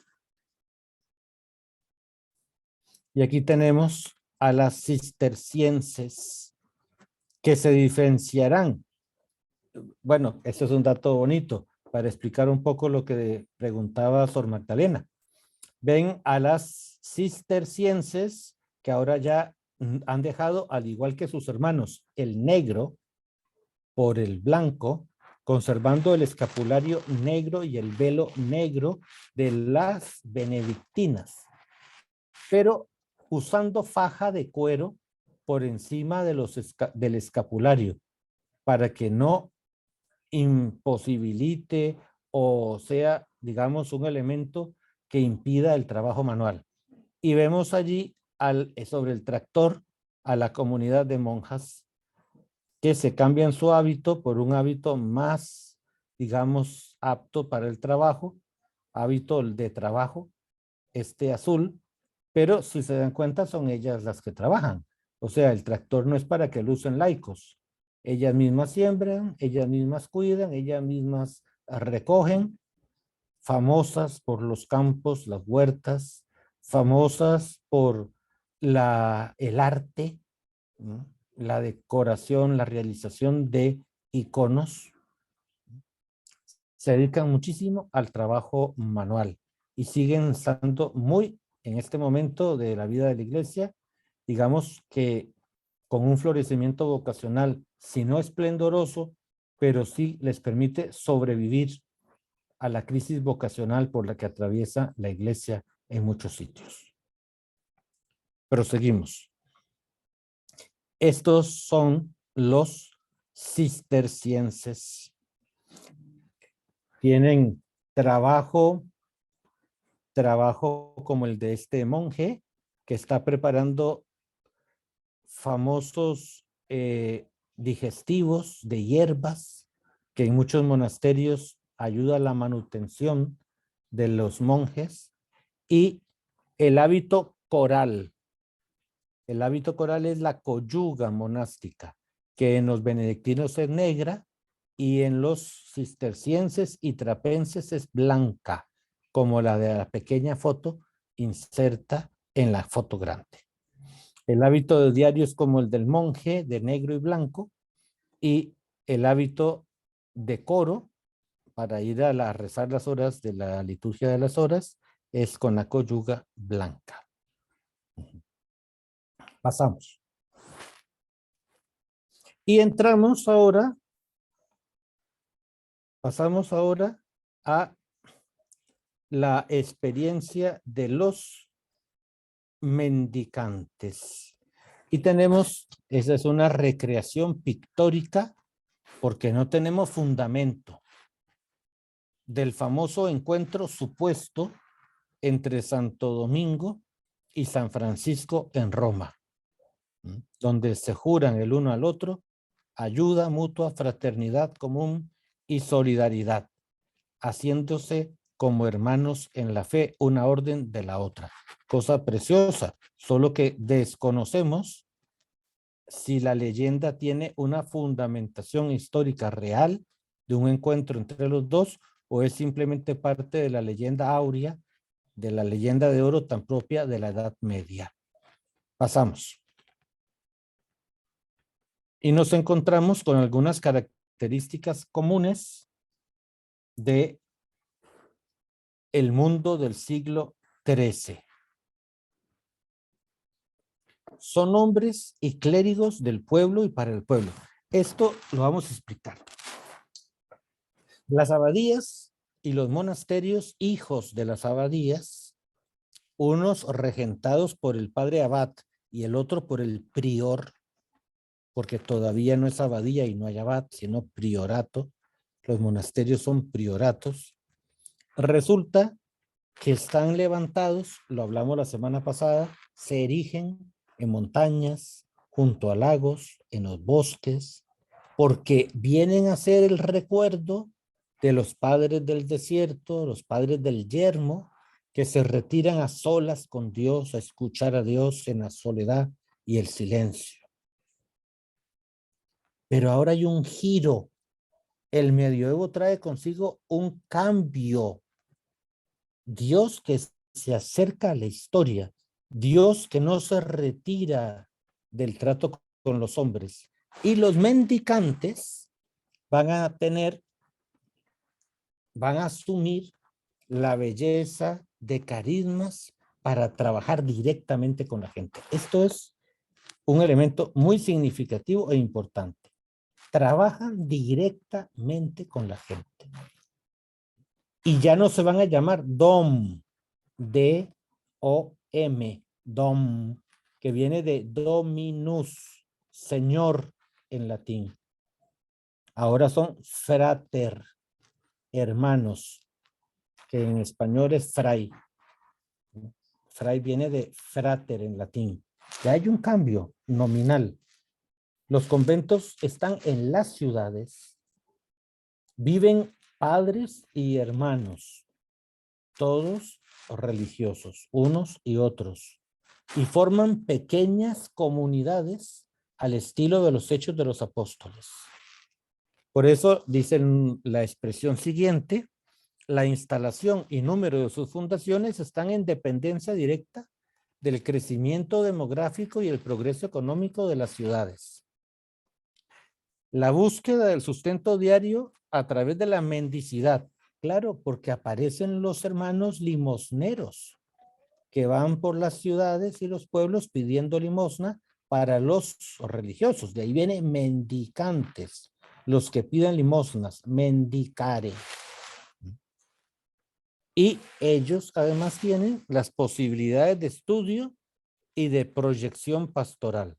Y aquí tenemos a las cistercienses, que se diferenciarán. Bueno, eso es un dato bonito para explicar un poco lo que preguntaba Sor Magdalena. Ven a las cistercienses que ahora ya han dejado, al igual que sus hermanos, el negro por el blanco, conservando el escapulario negro y el velo negro de las benedictinas, pero usando faja de cuero por encima de del escapulario, para que no imposibilite o sea, digamos, un elemento que impida el trabajo manual. Y vemos allí sobre el tractor a la comunidad de monjas que se cambian su hábito por un hábito más, digamos, apto para el trabajo, hábito de trabajo, azul, pero si se dan cuenta son ellas las que trabajan. O sea, el tractor no es para que lo usen laicos. Ellas mismas siembran, ellas mismas cuidan, ellas mismas recogen, famosas por los campos, las huertas, famosas por el arte, ¿no? La decoración, la realización de iconos. Se dedican muchísimo al trabajo manual y siguen estando muy en este momento de la vida de la iglesia digamos que con un florecimiento vocacional, si no esplendoroso, pero sí les permite sobrevivir a la crisis vocacional por la que atraviesa la iglesia en muchos sitios. Proseguimos. Estos son los cistercienses. Tienen trabajo como el de este monje que está preparando famosos digestivos de hierbas que en muchos monasterios ayuda a la manutención de los monjes, y el hábito coral. El hábito coral es la coyuga monástica, que en los benedictinos es negra y en los cistercienses y trapenses es blanca, como la de la pequeña foto inserta en la foto grande. El hábito de diario es como el del monje, de negro y blanco, y el hábito de coro para ir a rezar las horas de la liturgia de las horas es con la coyuga blanca. Pasamos. Y pasamos ahora a la experiencia de los mendicantes. Y tenemos, esa es una recreación pictórica porque no tenemos fundamento del famoso encuentro supuesto entre Santo Domingo y San Francisco en Roma, donde se juran el uno al otro ayuda mutua, fraternidad común y solidaridad, haciéndose como hermanos en la fe, una orden de la otra. Cosa preciosa, solo que desconocemos si la leyenda tiene una fundamentación histórica real de un encuentro entre los dos o es simplemente parte de la leyenda áurea, de la leyenda de oro tan propia de la Edad Media. Pasamos. Y nos encontramos con algunas características comunes de el mundo del siglo XIII. Son hombres y clérigos del pueblo y para el pueblo. Esto lo vamos a explicar. Las abadías y los monasterios, hijos de las abadías, unos regentados por el padre abad y el otro por el prior, porque todavía no es abadía y no hay abad, sino priorato. Los monasterios son prioratos. Resulta que están levantados, lo hablamos la semana pasada, se erigen en montañas, junto a lagos, en los bosques, porque vienen a ser el recuerdo de los padres del desierto, los padres del yermo, que se retiran a solas con Dios, a escuchar a Dios en la soledad y el silencio. Pero ahora hay un giro. El medioevo trae consigo un cambio. Dios que se acerca a la historia, Dios que no se retira del trato con los hombres. Y los mendicantes van a asumir la belleza de carismas para trabajar directamente con la gente. Esto es un elemento muy significativo e importante. Trabajan directamente con la gente. Y ya no se van a llamar dom, D-O-M, dom, que viene de dominus, señor en latín. Ahora son frater, hermanos, que en español es fray. Fray viene de frater en latín. Ya hay un cambio nominal. Los conventos están en las ciudades. Viven padres y hermanos, todos religiosos, unos y otros, y forman pequeñas comunidades al estilo de los Hechos de los Apóstoles. Por eso dicen la expresión siguiente: la instalación y número de sus fundaciones están en dependencia directa del crecimiento demográfico y el progreso económico de las ciudades. La búsqueda del sustento diario a través de la mendicidad. Claro, porque aparecen los hermanos limosneros que van por las ciudades y los pueblos pidiendo limosna para los religiosos. De ahí vienen mendicantes, los que piden limosnas, mendicare. Y ellos además tienen las posibilidades de estudio y de proyección pastoral,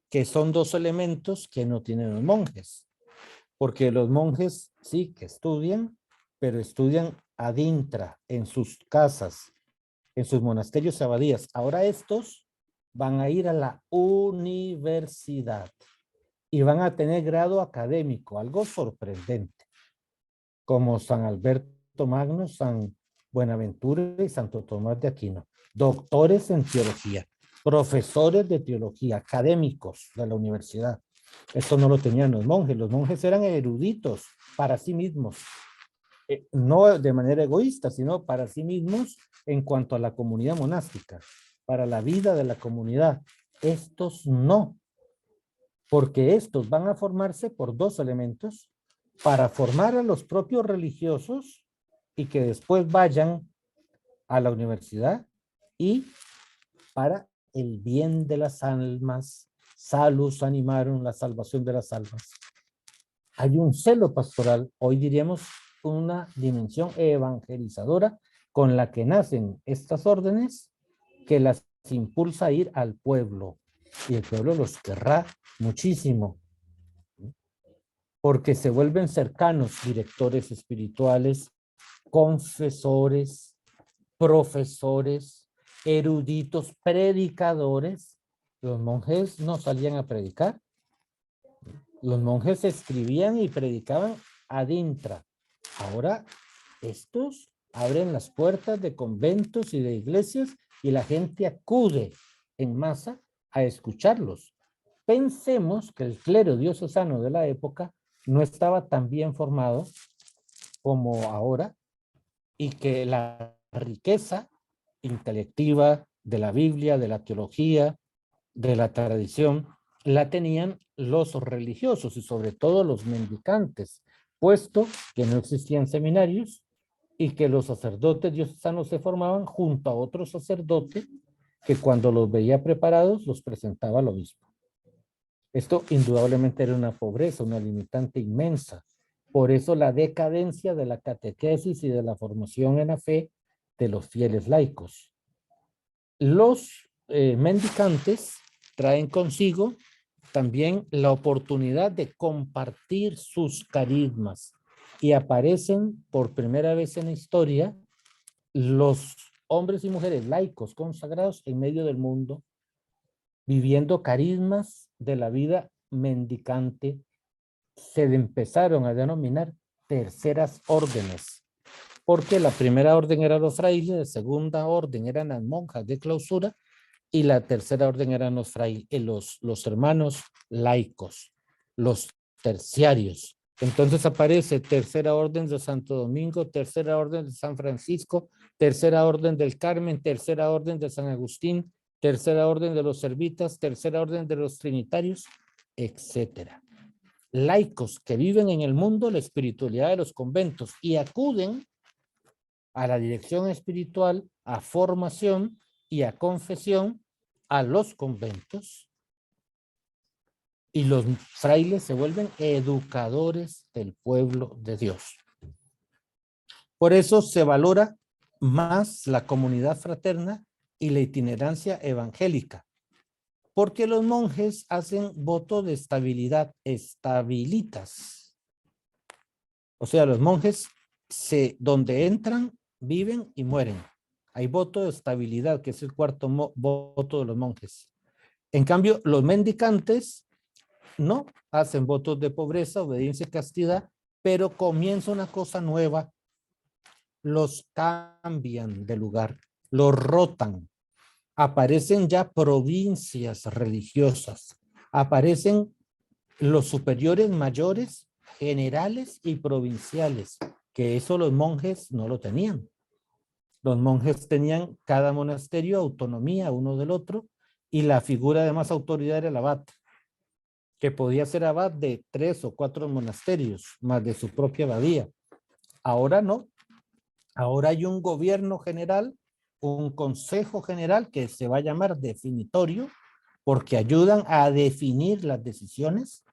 que son dos elementos que no tienen los monjes, porque los monjes sí que estudian, pero estudian ad intra, en sus casas, en sus monasterios y abadías. Ahora estos van a ir a la universidad y van a tener grado académico, algo sorprendente, como San Alberto Magno, San Buenaventura y Santo Tomás de Aquino, doctores en teología, profesores de teología, académicos de la universidad. Esto no lo tenían los monjes eran eruditos para sí mismos, no de manera egoísta, sino para sí mismos en cuanto a la comunidad monástica, para la vida de la comunidad. Estos no, porque estos van a formarse por dos elementos, para formar a los propios religiosos y que después vayan a la universidad, y para el bien de las almas, salus animarum, la salvación de las almas. Hay un celo pastoral, hoy diríamos una dimensión evangelizadora con la que nacen estas órdenes, que las impulsa a ir al pueblo, y el pueblo los querrá muchísimo, porque se vuelven cercanos, directores espirituales, confesores, profesores, eruditos, predicadores. Los monjes no salían a predicar, los monjes escribían y predicaban ad intra. Ahora estos abren las puertas de conventos y de iglesias y la gente acude en masa a escucharlos. Pensemos que el clero diocesano de la época no estaba tan bien formado como ahora, y que la riqueza intelectiva de la Biblia, de la teología, de la tradición, la tenían los religiosos y sobre todo los mendicantes, puesto que no existían seminarios y que los sacerdotes diocesanos se formaban junto a otro sacerdote que cuando los veía preparados los presentaba al obispo. Esto indudablemente era una pobreza, una limitante inmensa. Por eso la decadencia de la catequesis y de la formación en la fe de los fieles laicos. Los mendicantes traen consigo también la oportunidad de compartir sus carismas, y aparecen por primera vez en la historia los hombres y mujeres laicos consagrados en medio del mundo, viviendo carismas de la vida mendicante. Se empezaron a denominar terceras órdenes, porque la primera orden era los frailes, la segunda orden eran las monjas de clausura, y la tercera orden eran los frailes, los hermanos laicos, los terciarios. Entonces aparece tercera orden de Santo Domingo, tercera orden de San Francisco, tercera orden del Carmen, tercera orden de San Agustín, tercera orden de los servitas, tercera orden de los trinitarios, etcétera. Laicos que viven en el mundo la espiritualidad de los conventos y acuden a la dirección espiritual, a formación y a confesión a los conventos, y los frailes se vuelven educadores del pueblo de Dios. Por eso se valora más la comunidad fraterna y la itinerancia evangélica, porque los monjes hacen voto de estabilidad, estabilitas. O sea, los monjes donde entran, viven y mueren. Hay voto de estabilidad, que es el cuarto voto de los monjes. En cambio, los mendicantes no hacen votos de pobreza, obediencia y castidad, pero comienza una cosa nueva. Los cambian de lugar, los rotan. Aparecen ya provincias religiosas, aparecen los superiores mayores, generales y provinciales, que eso los monjes no lo tenían. Los monjes tenían cada monasterio autonomía uno del otro, y la figura de más autoridad era el abad, que podía ser abad de 3 o 4 monasterios, más de su propia abadía. Ahora no. Ahora hay un gobierno general un consejo general que se va a llamar definitorio, porque ayudan a definir las decisiones,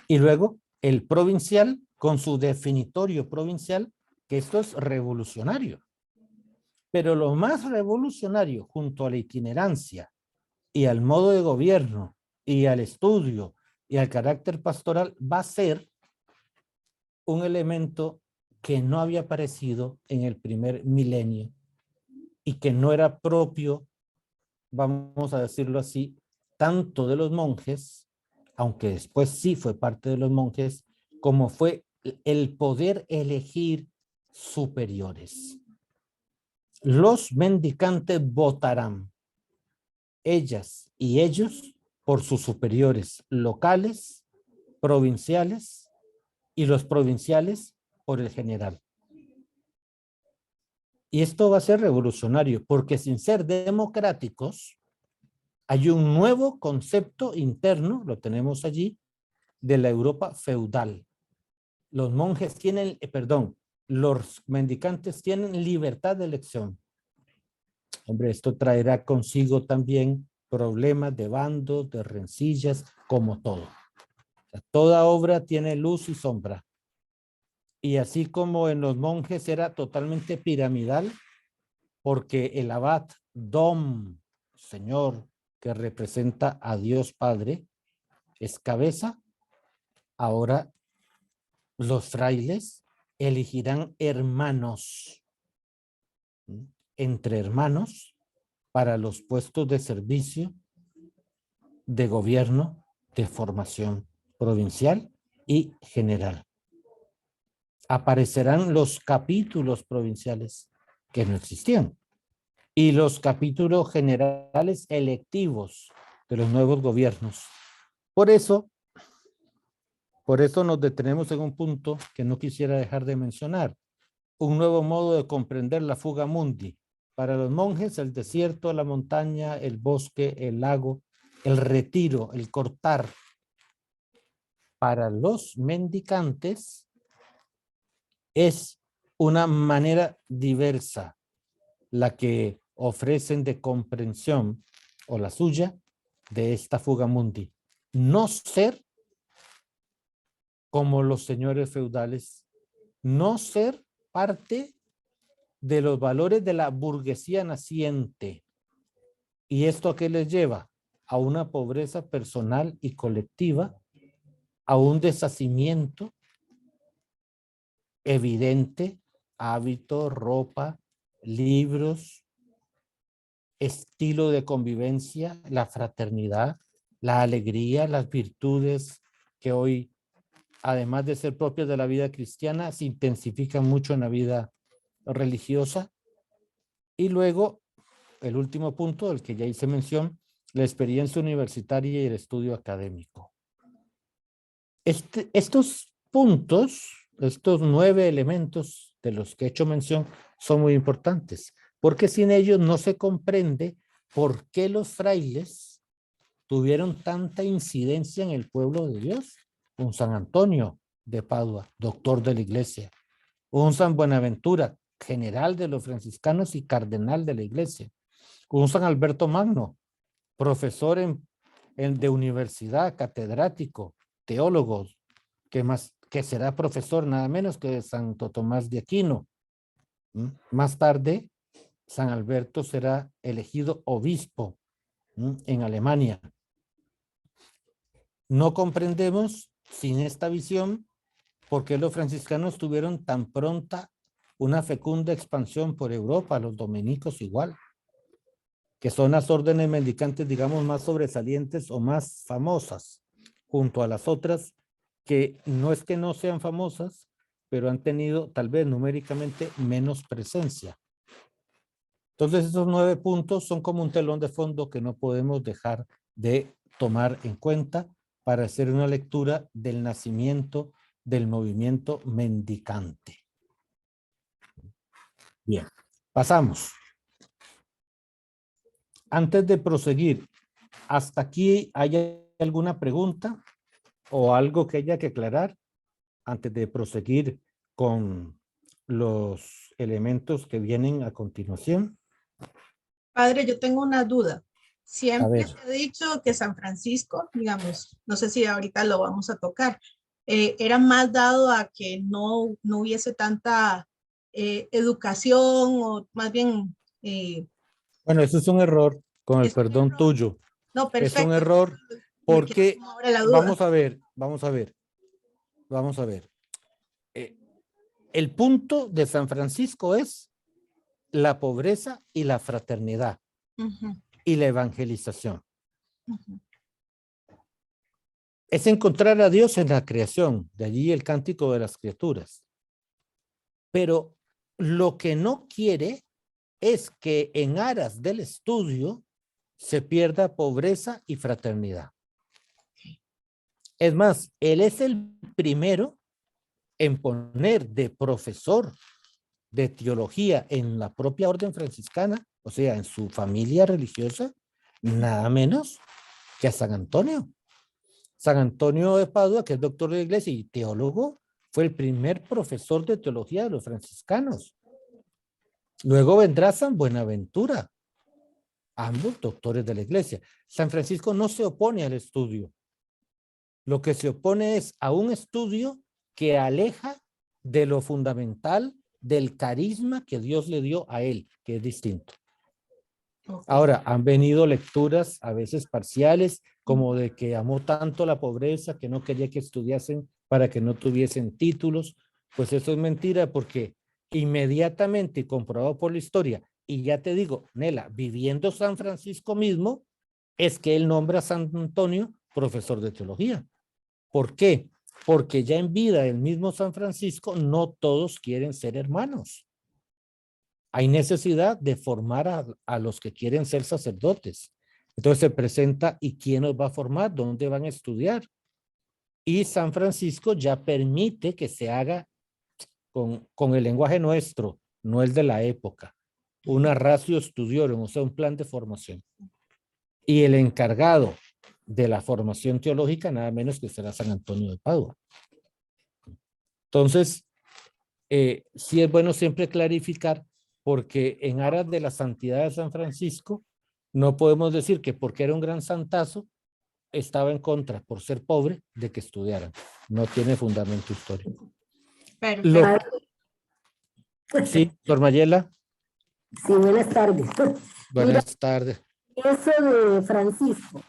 y luego el provincial con su definitorio provincial, que esto es revolucionario. Pero lo más revolucionario, junto a la itinerancia y al modo de gobierno y al estudio y al carácter pastoral, va a ser un elemento que no había aparecido en el primer milenio y que no era propio, vamos a decirlo así, tanto de los monjes, aunque después sí fue parte de los monjes, como fue el poder elegir superiores. Los mendicantes votarán, ellas y ellos, por sus superiores locales, provinciales, y los provinciales por el general. Y esto va a ser revolucionario, porque sin ser democráticos, hay un nuevo concepto interno, lo tenemos allí, de la Europa feudal. Los monjes tienen, los mendicantes tienen libertad de elección. Hombre, esto traerá consigo también problemas de bandos, de rencillas, como todo. O sea, toda obra tiene luz y sombra. Y así como en los monjes era totalmente piramidal, porque el abad, dom, señor, que representa a Dios Padre, es cabeza, ahora los frailes elegirán hermanos, entre hermanos, para los puestos de servicio, de gobierno, de formación provincial y general. Aparecerán los capítulos provinciales que no existían y los capítulos generales electivos de los nuevos gobiernos. Por eso nos detenemos en un punto que no quisiera dejar de mencionar. Un nuevo modo de comprender la fuga mundi. Para los monjes, el desierto, la montaña, el bosque, el lago, el retiro, el cortar. Para los mendicantes es una manera diversa la que ofrecen de comprensión, o la suya, de esta fuga mundi. No ser como los señores feudales, no ser parte de los valores de la burguesía naciente. ¿Y esto a qué les lleva? A una pobreza personal y colectiva, a un deshacimiento evidente, hábitos, ropa, libros, estilo de convivencia, la fraternidad, la alegría, las virtudes que hoy, además de ser propias de la vida cristiana, se intensifican mucho en la vida religiosa. Y luego, el último punto, del que ya hice mención, la experiencia universitaria y el estudio académico. Estos puntos, estos 9 elementos de los que he hecho mención, son muy importantes, porque sin ellos no se comprende por qué los frailes tuvieron tanta incidencia en el pueblo de Dios. Un San Antonio de Padua, doctor de la iglesia. Un San Buenaventura, general de los franciscanos y cardenal de la iglesia. Un San Alberto Magno, profesor de universidad, catedrático, teólogo, que será profesor nada menos que de Santo Tomás de Aquino. Más tarde, San Alberto será elegido obispo en Alemania. No comprendemos sin esta visión por qué los franciscanos tuvieron tan pronta una fecunda expansión por Europa, los dominicos igual, que son las órdenes mendicantes, digamos, más sobresalientes o más famosas, junto a las otras que no es que no sean famosas, pero han tenido tal vez numéricamente menos presencia. Entonces esos 9 puntos son como un telón de fondo que no podemos dejar de tomar en cuenta para hacer una lectura del nacimiento del movimiento mendicante. Bien, pasamos. Antes de proseguir, ¿hasta aquí hay alguna pregunta o algo que haya que aclarar antes de proseguir con los elementos que vienen a continuación? Padre, yo tengo una duda. A Siempre ver, se ha dicho que San Francisco, digamos, no sé si ahorita lo vamos a tocar, era más dado a que no hubiese tanta educación o más bien bueno, eso es un error, con el es un perdón error. tuyo. No, Es un perfecto. error Me quedó porque, como ahora la duda. vamos a ver, vamos a ver, vamos a ver. Eh, el punto de San Francisco es la pobreza y la fraternidad Ujú, y la evangelización. ujú. Es encontrar a Dios en la creación, de allí el cántico de las criaturas. Pero lo que no quiere es que en aras del estudio se pierda pobreza y fraternidad. Es más, él es el primero en poner de profesor de teología en la propia orden franciscana, o sea, en su familia religiosa, nada menos que a San Antonio. San Antonio de Padua, que es doctor de la iglesia y teólogo, fue el primer profesor de teología de los franciscanos. Luego vendrá San Buenaventura, ambos doctores de la iglesia. San Francisco no se opone al estudio. Lo que se opone es a un estudio que aleja de lo fundamental del carisma que Dios le dio a él, que es distinto. Ok. Ahora, han venido lecturas a veces parciales, como de que amó tanto la pobreza que no quería que estudiasen para que no tuviesen títulos. Pues eso es mentira porque inmediatamente y comprobado por la historia, y ya te digo, Nela, viviendo San Francisco mismo, es que él nombra a San Antonio profesor de teología. ¿Por qué? Porque ya en vida del mismo San Francisco no todos quieren ser hermanos. Hay necesidad de formar a los que quieren ser sacerdotes. Entonces se presenta, ¿y quién los va a formar? ¿Dónde van a estudiar? Y San Francisco ya permite que se haga con el lenguaje nuestro, no el de la época, una ratio studiorum, o sea, un plan de formación. Y el encargado de la formación teológica, nada menos que será San Antonio de Padua. Entonces, sí es bueno siempre clarificar, porque en aras de la santidad de San Francisco, no podemos decir que porque era un gran santazo, estaba en contra, por ser pobre, de que estudiaran. No tiene fundamento histórico. Perfecto. Sí, Sor Mayela, Sí, buenas tardes. Mira, buenas tardes. eso de Francisco,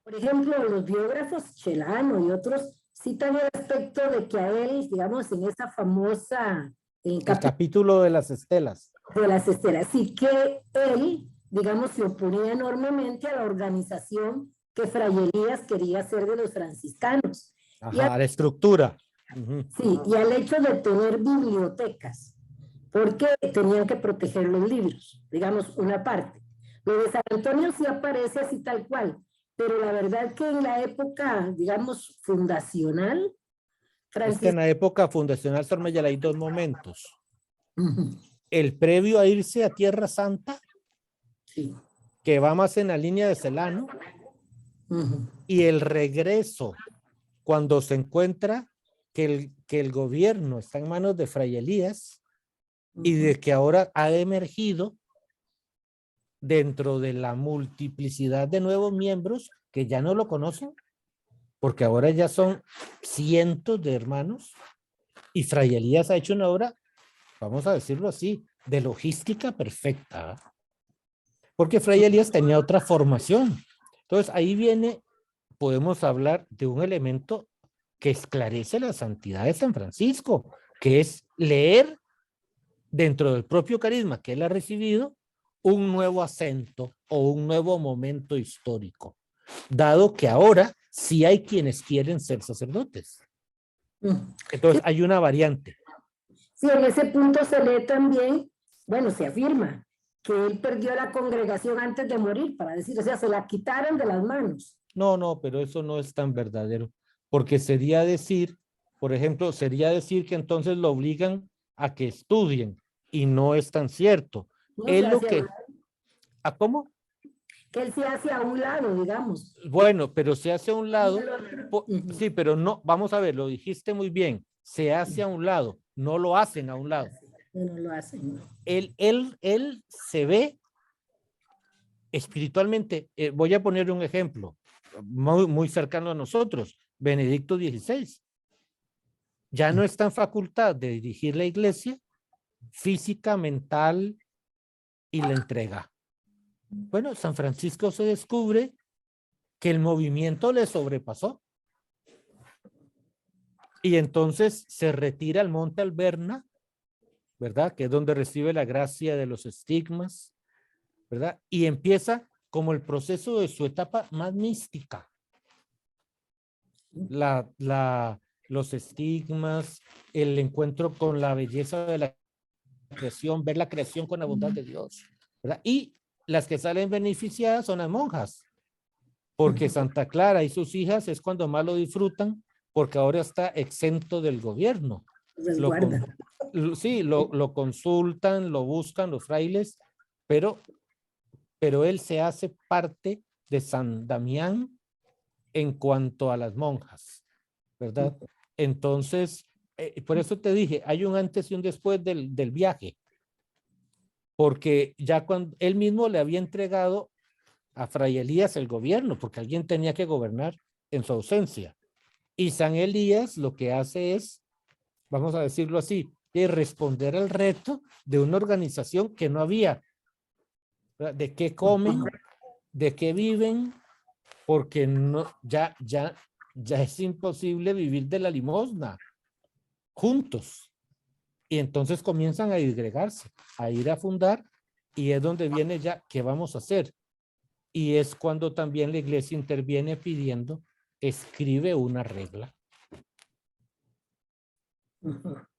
por ejemplo, los biógrafos Chelano y otros citan el aspecto de que a él, digamos, en esa famosa, el El capítulo de las estelas. de las estelas, sí que él, digamos, se oponía enormemente a la organización que Fray Elías quería hacer de los franciscanos. Ajá, la estructura. Uh-huh. Sí, y al hecho de tener bibliotecas, porque tenían que proteger los libros, digamos, una parte. Lo de San Antonio sí aparece así tal cual, pero la verdad que en la época, digamos, fundacional, Es que en Francisco... la época fundacional, Sor Mayela, hay dos momentos. Ujú, El previo a irse a Tierra Santa, sí, que va más en la línea de Celano, ujú, y el regreso, cuando se encuentra que el gobierno está en manos de Fray Elías y ujú. de que ahora ha emergido dentro de la multiplicidad de nuevos miembros que ya no lo conocen, porque ahora ya son cientos de hermanos, y Fray Elías ha hecho una obra, vamos a decirlo así, de logística perfecta, ¿eh? Porque Fray Elías tenía otra formación. Entonces ahí viene, podemos hablar de un elemento que esclarece la santidad de San Francisco, que es leer dentro del propio carisma que él ha recibido un nuevo acento o un nuevo momento histórico, dado que ahora sí hay quienes quieren ser sacerdotes. Sí, Entonces hay una variante. sí, en ese punto se lee también, bueno, se afirma que él perdió la congregación antes de morir, para decir, o sea, se la quitaron de las manos. No, no, pero eso no es tan verdadero, porque sería decir, por ejemplo, sería decir que entonces lo obligan a que estudien, y no es tan cierto. No se Él lo hace que, ¿a cómo? que él se hace a un lado, digamos. Bueno, pero se hace a un Y lado, el otro, sí, pero no, vamos a ver, lo dijiste muy bien, se hace a un lado, no lo hacen a un lado. no lo hacen, ¿no? Él se ve espiritualmente, voy a poner un ejemplo muy cercano a nosotros, Benedicto XVI. Ya no está en facultad de dirigir la iglesia física, mental y la entrega. Bueno, San Francisco se descubre que el movimiento le sobrepasó. Y entonces se retira al Monte Alberna, ¿verdad? Que es donde recibe la gracia de los estigmas, ¿verdad? Y empieza como el proceso de su etapa más mística. Los estigmas, el encuentro con la belleza de la creación, ver la creación con la bondad de Dios, ¿verdad? Y las que salen beneficiadas son las monjas, porque Santa Clara y sus hijas es cuando más lo disfrutan, porque ahora está exento del gobierno. Resguarda. Sí, lo consultan, lo buscan los frailes, pero él se hace parte de San Damián en cuanto a las monjas, ¿verdad? Entonces, por eso te dije, hay un antes y un después del viaje, porque ya cuando él mismo le había entregado a Fray Elías el gobierno, porque alguien tenía que gobernar en su ausencia. Y San Elías lo que hace es, vamos a decirlo así, de responder al reto de una organización que no había, ¿verdad? De qué comen, de qué viven, porque no, ya es imposible vivir de la limosna juntos. Y entonces comienzan a disgregarse, a ir a fundar, y es donde viene ya, ¿qué vamos a hacer? Y es cuando también la iglesia interviene pidiendo, escribe una regla.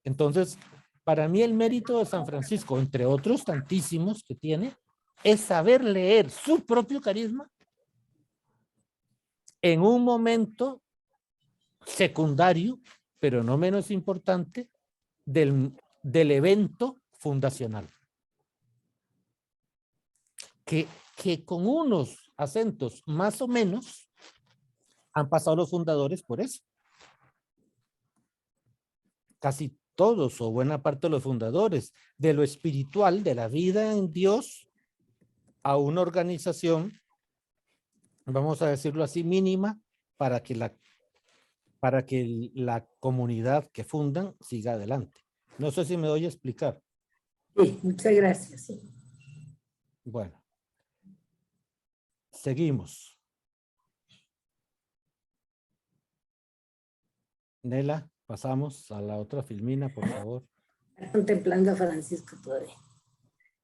Entonces, para mí el mérito de San Francisco, entre otros tantísimos que tiene, es saber leer su propio carisma en un momento secundario, pero no menos importante, del evento fundacional. Que con unos acentos más o menos han pasado los fundadores por eso. Casi todos o buena parte de los fundadores, de lo espiritual, de la vida en Dios, a una organización, vamos a decirlo así, mínima, para que la comunidad que fundan siga adelante. No sé si me doy a explicar. Sí, muchas gracias. Sí. Bueno, seguimos. Nela, pasamos a la otra filmina, por favor. Está contemplando a Francisco todavía.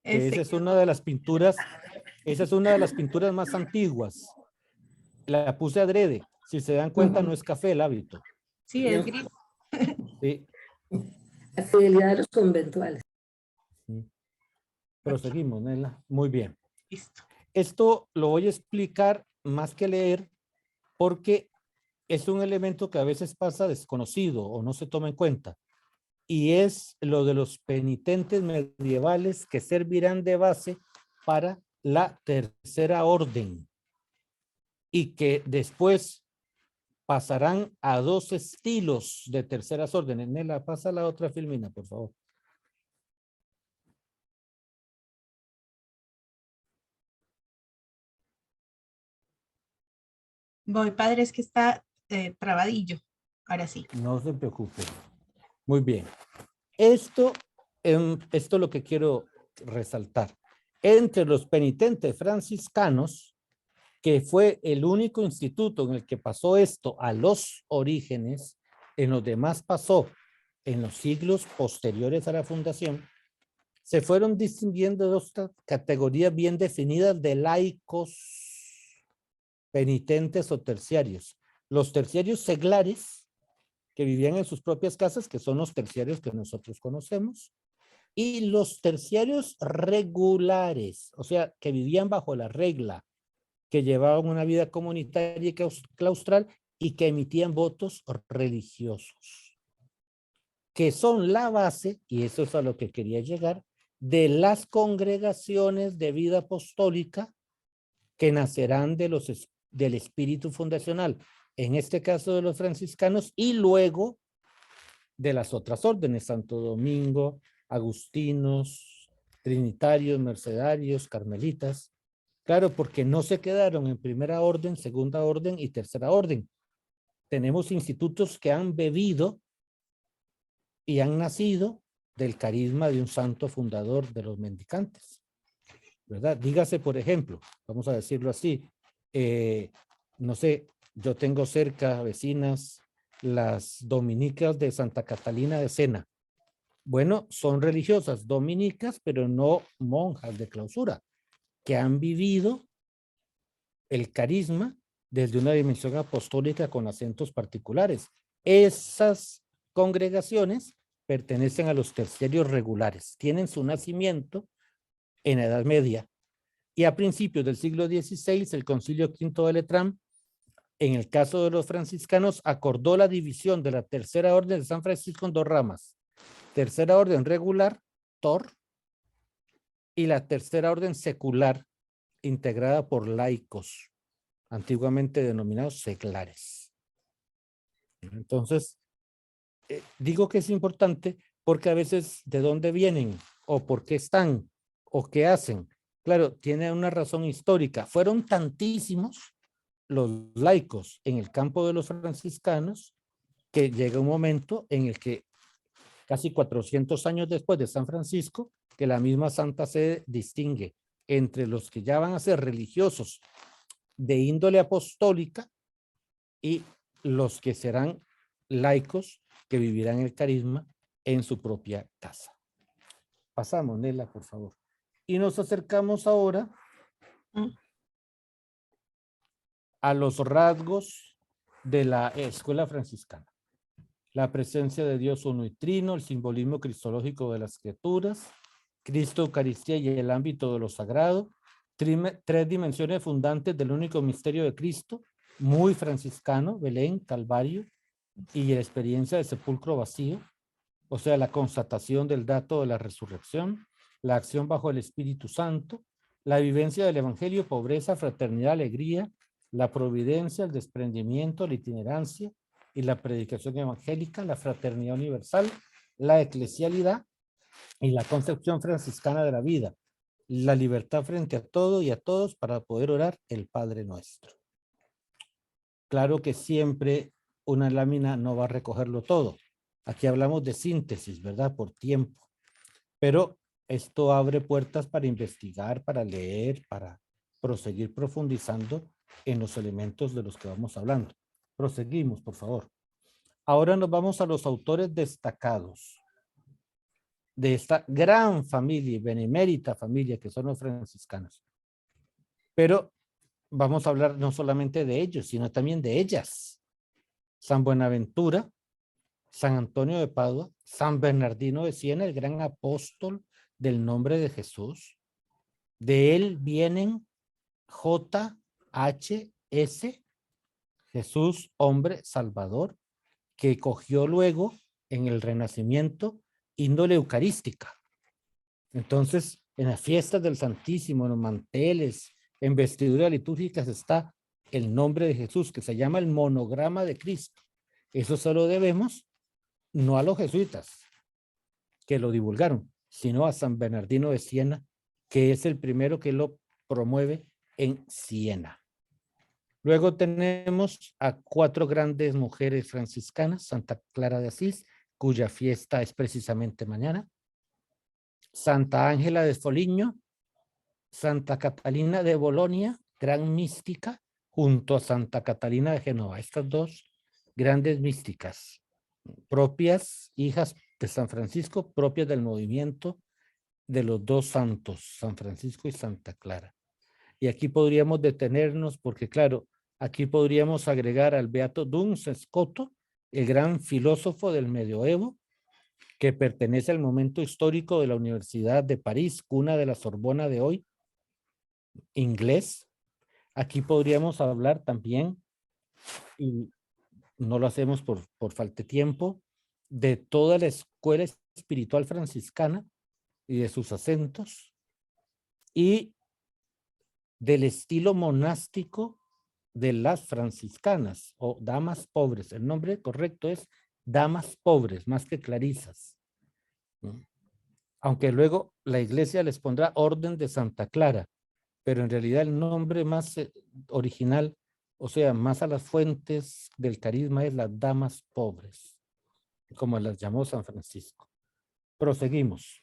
Que esa es una de las pinturas, más antiguas. La puse adrede. Si se dan cuenta, no es café el hábito. Sí, es gris. Sí. La fidelidad de los conventuales. Proseguimos, Nela. Muy bien. Listo. Esto lo voy a explicar más que leer porque es un elemento que a veces pasa desconocido o no se toma en cuenta. Y es lo de los penitentes medievales que servirán de base para la tercera orden y que después pasarán a dos estilos de terceras órdenes. Nela, pasa la otra filmina, por favor. Voy, padre, es que está trabadillo. Ahora sí. No se preocupe. Muy bien. Esto es lo que quiero resaltar. Entre los penitentes franciscanos, que fue el único instituto en el que pasó esto a los orígenes, en los demás pasó en los siglos posteriores a la fundación, se fueron distinguiendo dos categorías bien definidas de laicos penitentes o terciarios. Los terciarios seglares, que vivían en sus propias casas, que son los terciarios que nosotros conocemos, y los terciarios regulares, o sea, que vivían bajo la regla, que llevaban una vida comunitaria y claustral y que emitían votos religiosos, que son la base, y eso es a lo que quería llegar, de las congregaciones de vida apostólica que nacerán del espíritu fundacional, en este caso de los franciscanos, y luego de las otras órdenes, Santo Domingo, agustinos, trinitarios, mercedarios, carmelitas. Claro, porque no se quedaron en primera orden, segunda orden y tercera orden. Tenemos institutos que han bebido y han nacido del carisma de un santo fundador de los mendicantes, ¿verdad? Dígase, por ejemplo, vamos a decirlo así, no sé, yo tengo cerca vecinas las dominicas de Santa Catalina de Sena. Bueno, son religiosas dominicas, pero no monjas de clausura, que han vivido el carisma desde una dimensión apostólica con acentos particulares. Esas congregaciones pertenecen a los terciarios regulares, tienen su nacimiento en la Edad Media y a principios del siglo XVI el Concilio V de Letrán, en el caso de los franciscanos, acordó la división de la Tercera Orden de San Francisco en dos ramas: Tercera Orden regular, TOR, y la Tercera Orden secular, integrada por laicos, antiguamente denominados seglares. Entonces, digo que es importante porque a veces de dónde vienen o por qué están o qué hacen. Claro, tiene una razón histórica. Fueron tantísimos los laicos en el campo de los franciscanos que llega un momento en el que casi 400 años después de San Francisco, que la misma Santa Sede distingue entre los que ya van a ser religiosos de índole apostólica y los que serán laicos que vivirán el carisma en su propia casa. Pasamos, Nela, por favor. Y nos acercamos ahora a los rasgos de la escuela franciscana. La presencia de Dios uno y trino, el simbolismo cristológico de las criaturas, Cristo, Eucaristía y el ámbito de lo sagrado, tres dimensiones fundantes del único misterio de Cristo, muy franciscano, Belén, Calvario, y la experiencia del sepulcro vacío, o sea, la constatación del dato de la resurrección, la acción bajo el Espíritu Santo, la vivencia del Evangelio, pobreza, fraternidad, alegría, la providencia, el desprendimiento, la itinerancia y la predicación evangélica, la fraternidad universal, la eclesialidad y la concepción franciscana de la vida, la libertad frente a todo y a todos para poder orar el Padre Nuestro. Claro que siempre una lámina no va a recogerlo todo. Aquí hablamos de síntesis, ¿verdad? Por tiempo. Pero esto abre puertas para investigar, para leer, para proseguir profundizando en los elementos de los que vamos hablando. Proseguimos, por favor. Ahora nos vamos a los autores destacados de esta gran familia, benemérita familia que son los franciscanos. Pero vamos a hablar no solamente de ellos, sino también de ellas. San Buenaventura, San Antonio de Padua, San Bernardino de Siena, el gran apóstol del nombre de Jesús. De él vienen J.H.S., Jesús, hombre salvador, que cogió luego en el Renacimiento índole eucarística. Entonces, en las fiestas del Santísimo, en los manteles, en vestiduras litúrgicas está el nombre de Jesús, que se llama el monograma de Cristo. Eso se lo debemos no a los jesuitas que lo divulgaron, sino a San Bernardino de Siena, que es el primero que lo promueve en Siena. Luego tenemos a 4 grandes mujeres franciscanas: Santa Clara de Asís, cuya fiesta es precisamente mañana; Santa Ángela de Foligno; Santa Catalina de Bolonia, gran mística, junto a Santa Catalina de Génova. Estas 2 grandes místicas, propias, hijas de San Francisco, propias del movimiento de los 2 santos, San Francisco y Santa Clara. Y aquí podríamos detenernos porque, claro, aquí podríamos agregar al beato Duns Scoto, el gran filósofo del medioevo, que pertenece al momento histórico de la Universidad de París, cuna de la Sorbona de hoy, inglés. Aquí podríamos hablar también, y no lo hacemos por falta de tiempo, de toda la escuela espiritual franciscana y de sus acentos, y del estilo monástico de las franciscanas o damas pobres. El nombre correcto es damas pobres, más que clarisas. Aunque luego la iglesia les pondrá orden de Santa Clara, pero en realidad el nombre más original, o sea, más a las fuentes del carisma, es las damas pobres, como las llamó San Francisco. Proseguimos.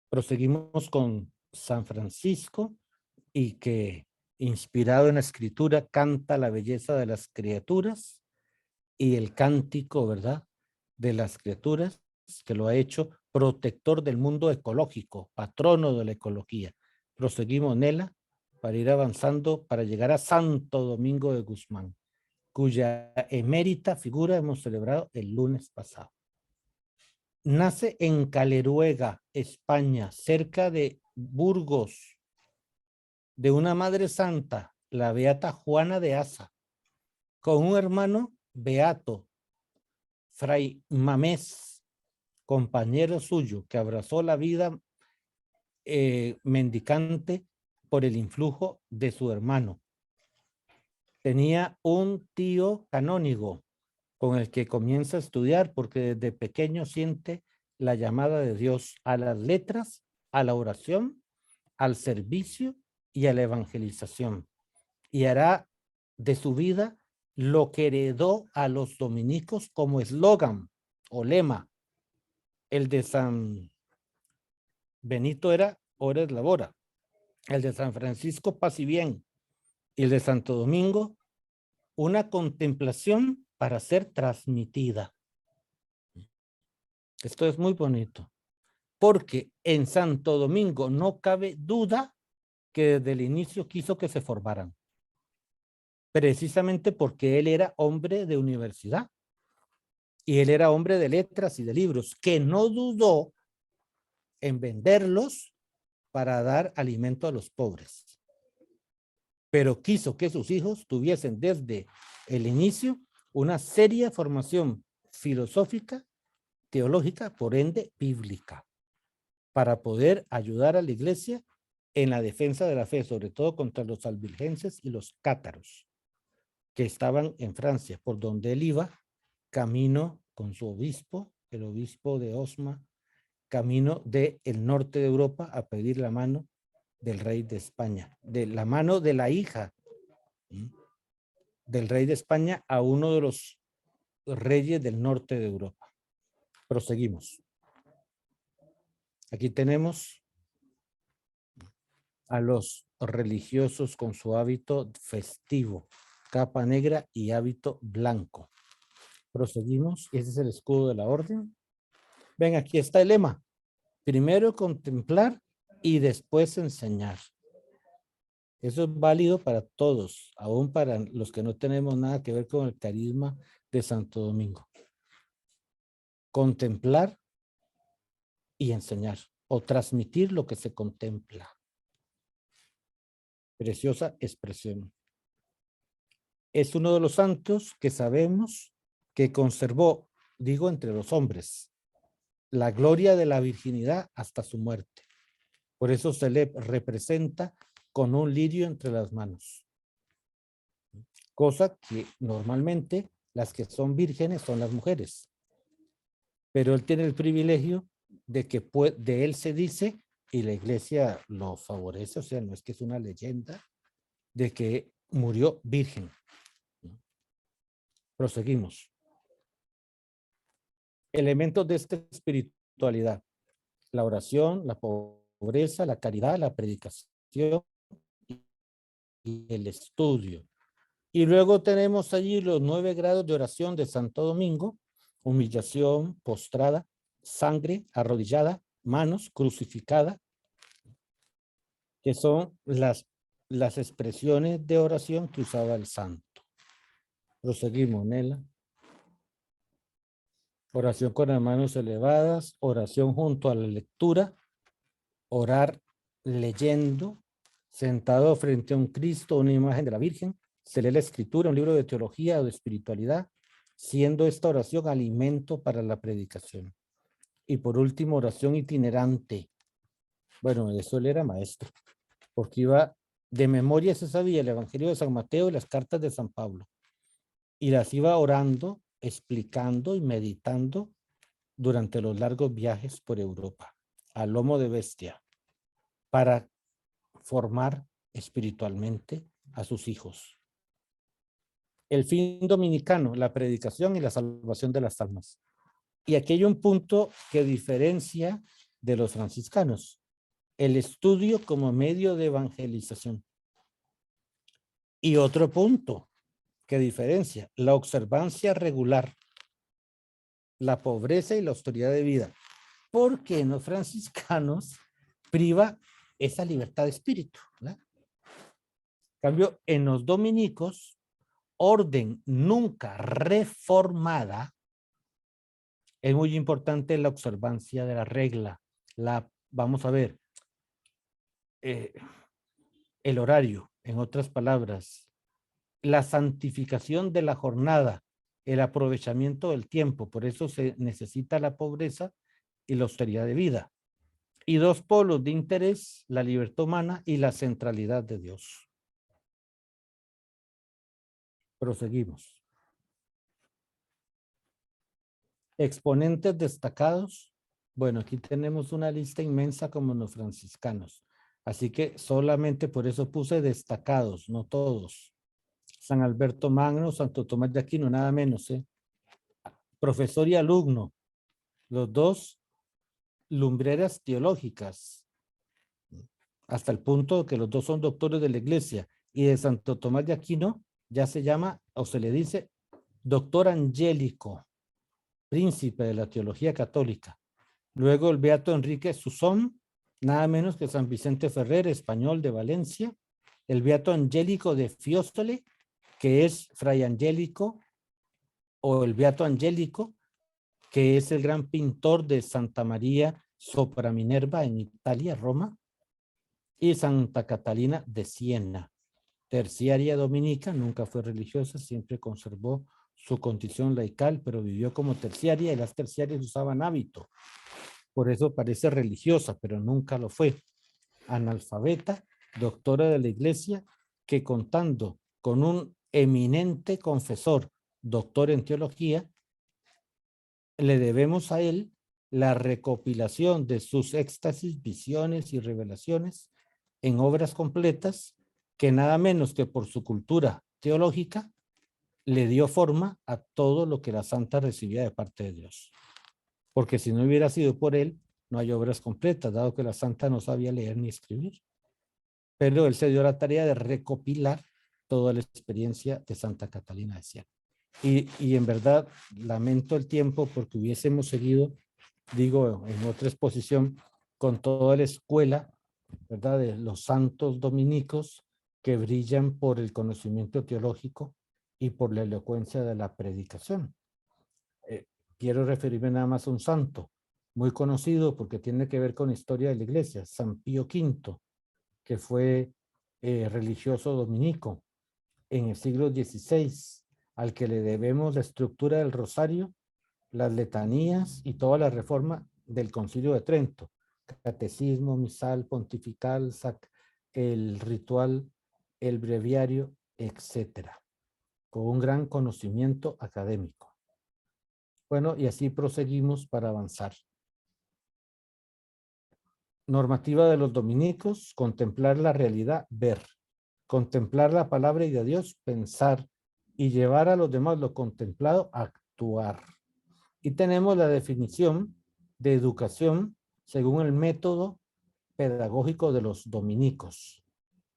Proseguimos con San Francisco, y que, inspirado en la escritura, canta la belleza de las criaturas y el cántico, ¿verdad?, de las criaturas, que lo ha hecho protector del mundo ecológico, patrono de la ecología. Proseguimos, Nela, para ir avanzando, para llegar a Santo Domingo de Guzmán, cuya emérita figura hemos celebrado el lunes pasado. Nace en Caleruega, España, cerca de Burgos, de una madre santa, la beata Juana de Asa, con un hermano beato, Fray Mamés, compañero suyo, que abrazó la vida mendicante por el influjo de su hermano. Tenía un tío canónigo con el que comienza a estudiar, porque desde pequeño siente la llamada de Dios a las letras, a la oración, al servicio y a la evangelización, y hará de su vida lo que heredó a los dominicos como eslogan o lema. El de San Benito era ora et labora, el de San Francisco paz y bien, y el de Santo Domingo una contemplación para ser transmitida. Esto es muy bonito, porque en Santo Domingo no cabe duda que desde el inicio quiso que se formaran, precisamente porque él era hombre de universidad y él era hombre de letras y de libros, que no dudó en venderlos para dar alimento a los pobres, pero quiso que sus hijos tuviesen desde el inicio una seria formación filosófica, teológica, por ende bíblica, para poder ayudar a la iglesia en la defensa de la fe, sobre todo contra los albigenses y los cátaros, que estaban en Francia, por donde él iba, camino con su obispo, el obispo de Osma, camino del norte de Europa a pedir la mano del rey de España, de la mano de la hija del rey de España a uno de los reyes del norte de Europa. Proseguimos. Aquí tenemos a los religiosos con su hábito festivo, capa negra y hábito blanco. Proseguimos. Ese es el escudo de la orden. Ven, aquí está el lema. Primero contemplar y después enseñar. Eso es válido para todos, aún para los que no tenemos nada que ver con el carisma de Santo Domingo. Contemplar y enseñar, o transmitir lo que se contempla. Preciosa expresión. Es uno de los santos que sabemos que conservó, digo, entre los hombres, la gloria de la virginidad hasta su muerte. Por eso se le representa con un lirio entre las manos. Cosa que normalmente las que son vírgenes son las mujeres. Pero él tiene el privilegio de que de él se dice, y la iglesia lo favorece, o sea, no es que es una leyenda, de que murió virgen. Proseguimos. Elementos de esta espiritualidad: la oración, la pobreza, la caridad, la predicación y el estudio. Y luego tenemos allí los 9 grados de oración de Santo Domingo: humillación, postrada, sangre, arrodillada, manos, crucificada, que son las expresiones de oración que usaba el santo. Proseguimos, Nela. Oración con las manos elevadas, oración junto a la lectura, orar leyendo, sentado frente a un Cristo, una imagen de la Virgen, se lee la escritura, un libro de teología o de espiritualidad, siendo esta oración alimento para la predicación. Y por último, oración itinerante. Bueno, de eso él era maestro, porque iba de memoria, se sabía el Evangelio de San Mateo y las cartas de San Pablo, y las iba orando, explicando y meditando durante los largos viajes por Europa, a lomo de bestia para formar espiritualmente a sus hijos. El fin dominicano, la predicación y la salvación de las almas. Y aquí hay un punto que diferencia de los franciscanos: el estudio como medio de evangelización. Y otro punto que diferencia: la observancia regular, la pobreza y la austeridad de vida. Porque en los franciscanos priva esa libertad de espíritu, ¿verdad? En cambio, en los dominicos, orden nunca reformada, es muy importante la observancia de la regla. Vamos a ver, el horario, en otras palabras, la santificación de la jornada, el aprovechamiento del tiempo. Por eso se necesita la pobreza y la austeridad de vida. Y dos polos de interés: la libertad humana y la centralidad de Dios. Proseguimos. Exponentes destacados. Bueno, aquí tenemos una lista inmensa como los franciscanos. Así que solamente por eso puse destacados, no todos. San Alberto Magno, Santo Tomás de Aquino, nada menos. Profesor y alumno, los dos lumbreras teológicas, hasta el punto que los dos son doctores de la iglesia. Y de Santo Tomás de Aquino ya se llama, o se le dice, doctor angélico, príncipe de la teología católica. Luego el beato Enrique Susón, nada menos que San Vicente Ferrer, español de Valencia. El beato Angélico de Fióstole, que es fray Angélico, o el beato Angélico, que es el gran pintor de Santa María sopra Minerva en Italia, Roma. Y Santa Catalina de Siena, terciaria dominica, nunca fue religiosa, siempre conservó su condición laical, pero vivió como terciaria, y las terciarias usaban hábito. Por eso parece religiosa, pero nunca lo fue. Analfabeta, doctora de la iglesia, que contando con un eminente confesor, doctor en teología, le debemos a él la recopilación de sus éxtasis, visiones y revelaciones en obras completas, que nada menos que por su cultura teológica le dio forma a todo lo que la santa recibía de parte de Dios. Porque si no hubiera sido por él, no hay obras completas, dado que la santa no sabía leer ni escribir. Pero él se dio la tarea de recopilar toda la experiencia de Santa Catalina de Siena. Y en verdad lamento el tiempo, porque hubiésemos seguido, digo, en otra exposición, con toda la escuela, ¿verdad?, de los santos dominicos, que brillan por el conocimiento teológico y por la elocuencia de la predicación. Quiero referirme nada más a un santo muy conocido porque tiene que ver con la historia de la iglesia: San Pío V, que fue religioso dominico en el siglo XVI, al que le debemos la estructura del rosario, las letanías y toda la reforma del Concilio de Trento: catecismo, misal, pontifical, el ritual, el breviario, etcétera, con un gran conocimiento académico. Bueno, y así proseguimos para avanzar. Normativa de los dominicos: contemplar la realidad, ver; contemplar la palabra de Dios, pensar; y llevar a los demás lo contemplado, actuar. Y tenemos la definición de educación según el método pedagógico de los dominicos,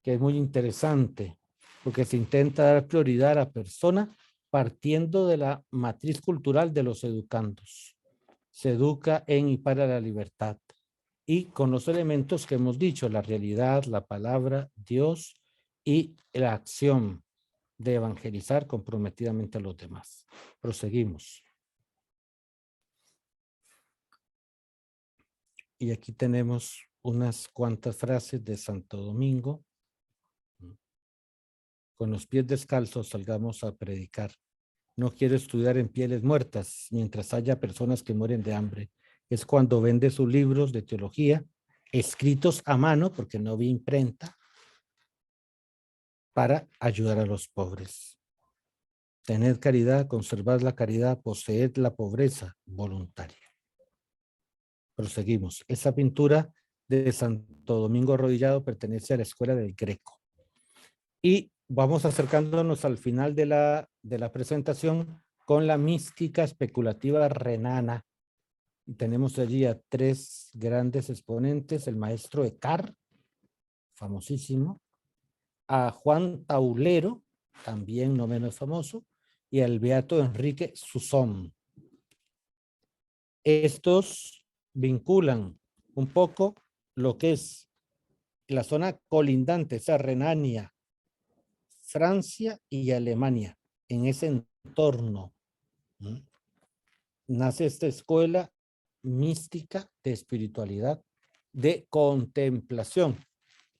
que es muy interesante, porque se intenta dar prioridad a la persona partiendo de la matriz cultural de los educandos. Se educa en y para la libertad, y con los elementos que hemos dicho: la realidad, la palabra, Dios, y la acción de evangelizar comprometidamente a los demás. Proseguimos. Y aquí tenemos unas cuantas frases de Santo Domingo. Con los pies descalzos salgamos a predicar. No quiero estudiar en pieles muertas, mientras haya personas que mueren de hambre. Es cuando vende sus libros de teología, escritos a mano, porque no había imprenta, para ayudar a los pobres. Tened caridad, conservad la caridad, poseed la pobreza voluntaria. Proseguimos. Esa pintura de Santo Domingo Arrodillado pertenece a la escuela del Greco. Y vamos acercándonos al final de la presentación con la mística especulativa renana. Y tenemos allí a 3 grandes exponentes, el maestro Eckhart, famosísimo, a Juan Taulero, también no menos famoso, y al beato Enrique Susón. Estos vinculan un poco lo que es la zona colindante, esa Renania, Francia y Alemania, en ese entorno. Nace esta escuela mística de espiritualidad, de contemplación,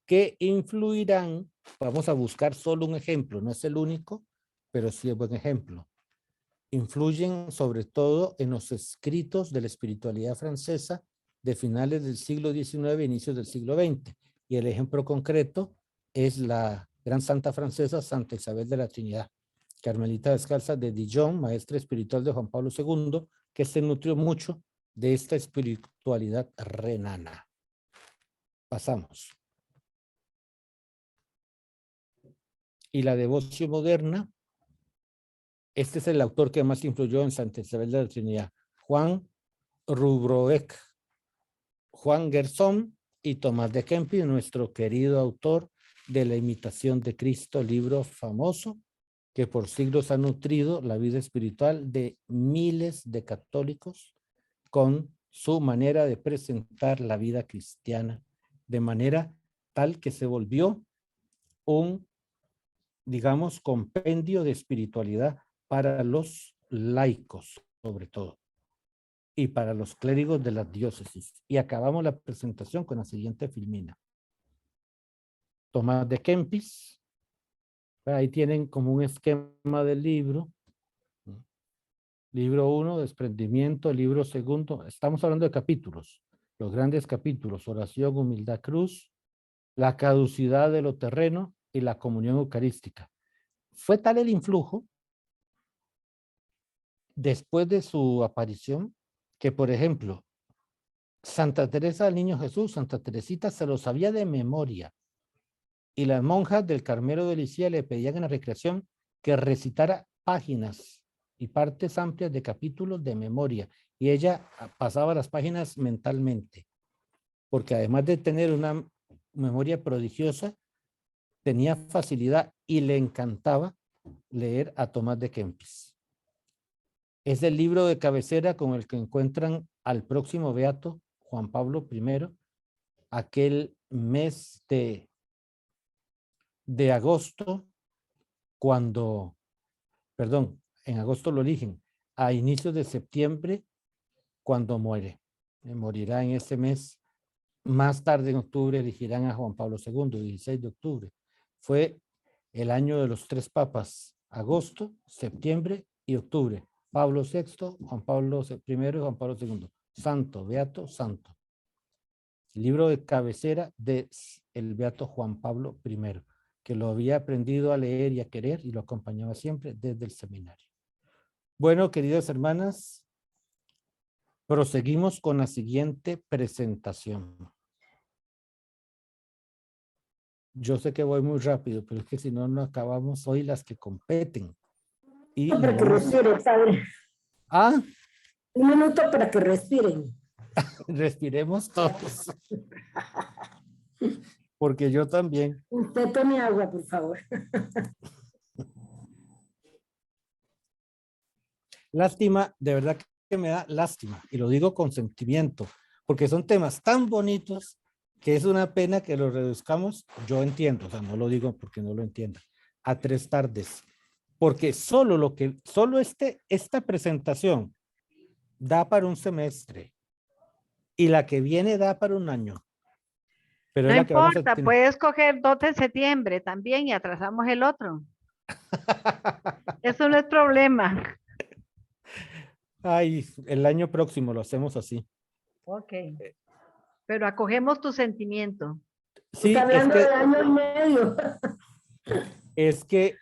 que influirán, vamos a buscar solo un ejemplo, no es el único, pero sí es buen ejemplo. Influyen sobre todo en los escritos de la espiritualidad francesa de finales del siglo XIX e inicios del siglo XX. Y el ejemplo concreto es la gran santa francesa Santa Isabel de la Trinidad, carmelita descalza de Dijon, maestra espiritual de Juan Pablo II, que se nutrió mucho de esta espiritualidad renana. Pasamos. Y la devoción moderna, este es el autor que más influyó en Santa Isabel de la Trinidad, Juan Rubroek, Juan Gerson y Tomás de Kempis, nuestro querido autor de La imitación de Cristo, libro famoso que por siglos ha nutrido la vida espiritual de miles de católicos con su manera de presentar la vida cristiana, de manera tal que se volvió un, digamos, compendio de espiritualidad para los laicos, sobre todo, y para los clérigos de las diócesis. Y acabamos la presentación con la siguiente filmina. Tomás de Kempis. Ahí tienen como un esquema del libro. Libro 1, desprendimiento. Libro 2, estamos hablando de capítulos. Los grandes capítulos, oración, humildad, cruz, la caducidad de lo terreno y la comunión eucarística. Fue tal el influjo después de su aparición que, por ejemplo, Santa Teresa del Niño Jesús, Santa Teresita, se lo sabía de memoria. Y las monjas del Carmelo de Licía le pedían en la recreación que recitara páginas y partes amplias de capítulos de memoria. Y ella pasaba las páginas mentalmente. Porque además de tener una memoria prodigiosa, tenía facilidad y le encantaba leer a Tomás de Kempis. Es el libro de cabecera con el que encuentran al próximo beato, Juan Pablo I, aquel mes de agosto, cuando, perdón, en agosto lo eligen, a inicios de septiembre, cuando muere. Morirá en ese mes. Más tarde en octubre elegirán a Juan Pablo II, 16 de octubre. Fue el año de los 3 papas, agosto, septiembre y octubre. Pablo VI, Juan Pablo I y Juan Pablo II. Santo, beato, santo. Libro de cabecera del beato Juan Pablo I, que lo había aprendido a leer y a querer y lo acompañaba siempre desde el seminario. Bueno, queridas hermanas, proseguimos con la siguiente presentación. Yo sé que voy muy rápido, pero es que si no, no acabamos hoy las que competen. Y Para que respiren, padre. Ah, Un minuto para que respiren. respiremos todos. Porque yo también. Usted tome agua, por favor. Lástima, de verdad que me da lástima, y lo digo con sentimiento, porque son temas tan bonitos que es una pena que los reduzcamos, yo entiendo, o sea, no lo digo porque no lo entienda, a 3 tardes, porque solo esta presentación da para un semestre, y la que viene da para un año. Pero No es la que vamos a importa, tener. puedes coger 2 de septiembre también y atrasamos el otro. Eso no es problema. Ay, el año próximo lo hacemos así. Ok. Pero acogemos tu sentimiento. Sí, Está hablando de año y medio. es que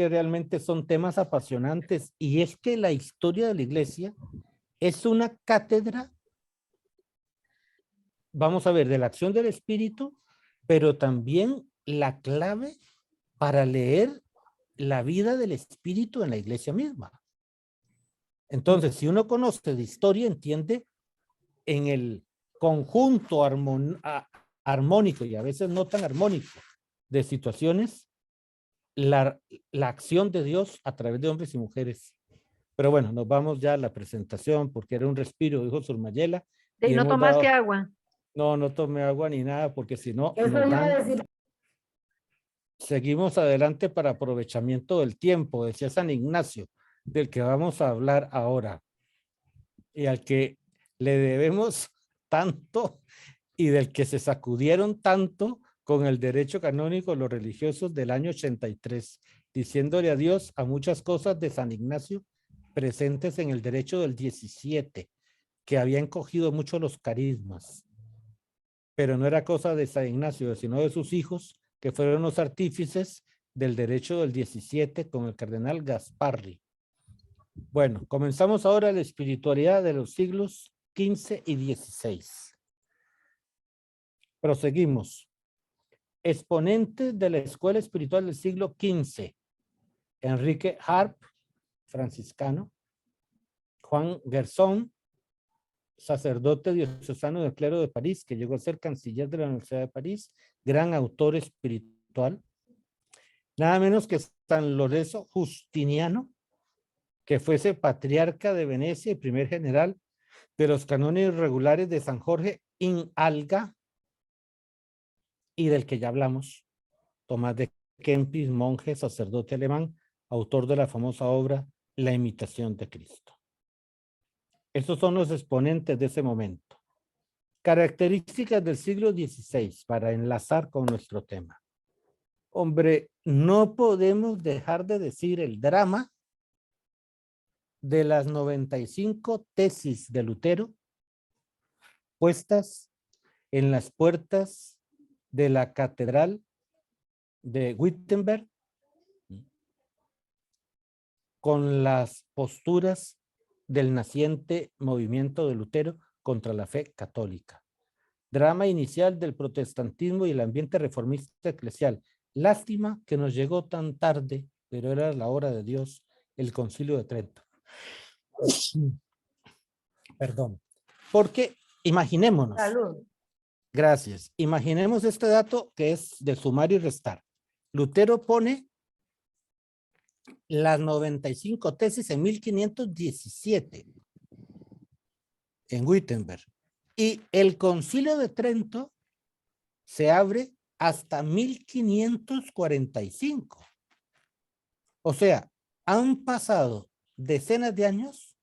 realmente son temas apasionantes, y es que la historia de la iglesia es una cátedra vamos a ver, de la acción del Espíritu, pero también la clave para leer la vida del Espíritu en la iglesia misma. Entonces, si uno conoce de historia, entiende en el conjunto armónico y a veces no tan armónico de situaciones, la acción de Dios a través de hombres y mujeres. Pero bueno, nos vamos ya a la presentación porque era un respiro, dijo Surmayela. ¿Y no tomaste agua? No, no tomé agua ni nada porque si no, Eso nos iba a dan. decir. Seguimos adelante para aprovechamiento del tiempo, decía San Ignacio, del que vamos a hablar ahora y al que le debemos tanto y del que se sacudieron tanto con el derecho canónico los religiosos del año 83, diciéndole adiós a muchas cosas de San Ignacio presentes en el derecho del 17, que habían cogido mucho los carismas. Pero no era cosa de San Ignacio, sino de sus hijos, que fueron los artífices del derecho del 17 con el cardenal Gasparri. Bueno, comenzamos ahora la espiritualidad de los siglos XV y XVI. Proseguimos. Exponentes de la escuela espiritual del siglo XV. Enrique Harp, franciscano. Juan Gerson, sacerdote diocesano del clero de París, que llegó a ser canciller de la Universidad de París, gran autor espiritual. Nada menos que San Lorenzo Justiniano, que fuese patriarca de Venecia y primer general de los cánones regulares de San Jorge in Alga, y del que ya hablamos, Tomás de Kempis, monje, sacerdote alemán, autor de la famosa obra La imitación de Cristo. Estos son los exponentes de ese momento. Características del siglo XVI para enlazar con nuestro tema. Hombre, no podemos dejar de decir el drama de las 95 tesis de Lutero puestas en las puertas de la catedral de Wittenberg con las posturas del naciente movimiento de Lutero contra la fe católica. Drama inicial del protestantismo y el ambiente reformista eclesial. Lástima que nos llegó tan tarde, pero era la hora de Dios, el Concilio de Trento. Perdón. Porque imaginémonos. Salud. Gracias. Imaginemos este dato que es de sumar y restar. Lutero pone las 95 tesis en 1517 en Wittenberg y el Concilio de Trento se abre hasta 1545. O sea, han pasado decenas de años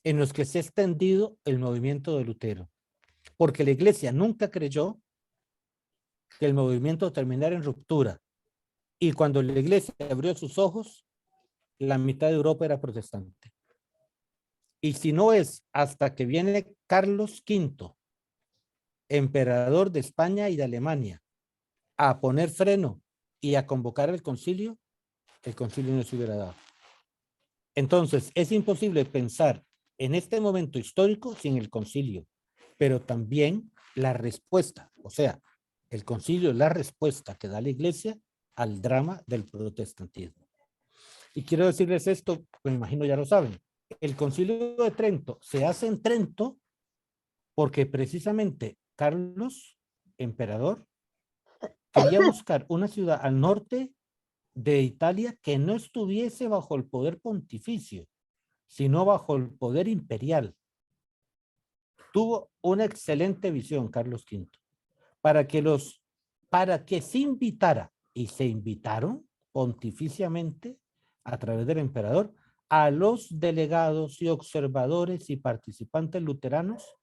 en los que se ha extendido el movimiento de Lutero, porque la iglesia nunca creyó que el movimiento terminara en ruptura. Y cuando la iglesia abrió sus ojos, la mitad de Europa era protestante. Y si no es hasta que viene Carlos V, emperador de España y de Alemania, a poner freno y a convocar el concilio no se hubiera dado. Entonces, es imposible pensar en este momento histórico sin el concilio, pero también la respuesta, o sea, el concilio es la respuesta que da la iglesia al drama del protestantismo. Y quiero decirles esto, me imagino ya lo saben, el Concilio de Trento se hace en Trento porque precisamente Carlos, emperador, quería buscar una ciudad al norte de Italia que no estuviese bajo el poder pontificio, sino bajo el poder imperial. Tuvo una excelente visión Carlos V para que se invitara, y se invitaron pontificiamente a través del emperador a los delegados y observadores y participantes luteranos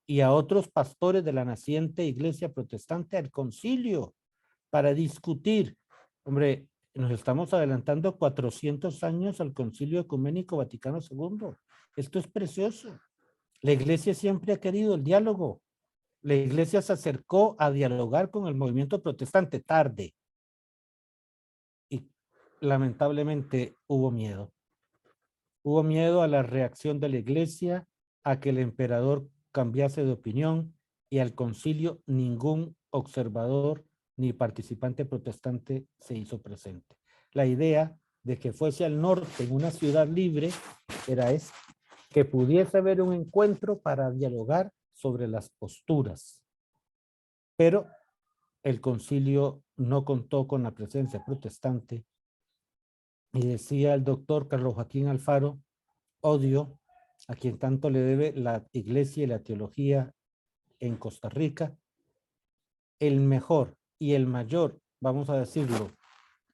y a otros pastores de la naciente iglesia protestante al concilio para discutir. Hombre, nos estamos adelantando 400 años al Concilio Ecuménico Vaticano II. Esto es precioso. La iglesia siempre ha querido el diálogo. La iglesia se acercó a dialogar con el movimiento protestante tarde. Y lamentablemente hubo miedo. Hubo miedo a la reacción de la iglesia, a que el emperador cambiase de opinión y al concilio ningún observador ni participante protestante se hizo presente. La idea de que fuese al norte en una ciudad libre era esta, que pudiese haber un encuentro para dialogar sobre las posturas, pero el concilio no contó con la presencia protestante y decía el doctor Carlos Joaquín Alfaro, Odio, a quien tanto le debe la iglesia y la teología en Costa Rica, el mejor y el mayor, vamos a decirlo,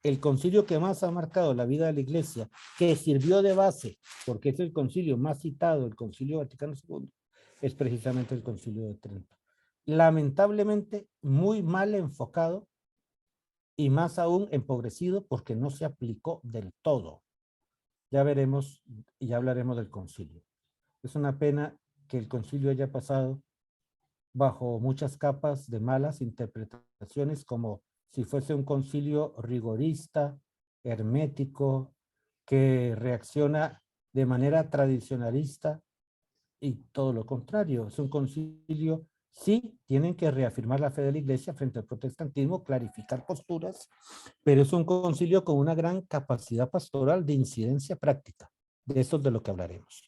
el concilio que más ha marcado la vida de la iglesia, que sirvió de base, porque es el concilio más citado, el Concilio Vaticano II, es precisamente el Concilio de Trento. Lamentablemente, muy mal enfocado y más aún empobrecido porque no se aplicó del todo. Ya veremos y ya hablaremos del concilio. Es una pena que el concilio haya pasado bajo muchas capas de malas interpretaciones, como si fuese un concilio rigorista, hermético, que reacciona de manera tradicionalista, y todo lo contrario. Es un concilio, sí, tienen que reafirmar la fe de la iglesia frente al protestantismo, clarificar posturas, pero es un concilio con una gran capacidad pastoral de incidencia práctica. De eso es de lo que hablaremos.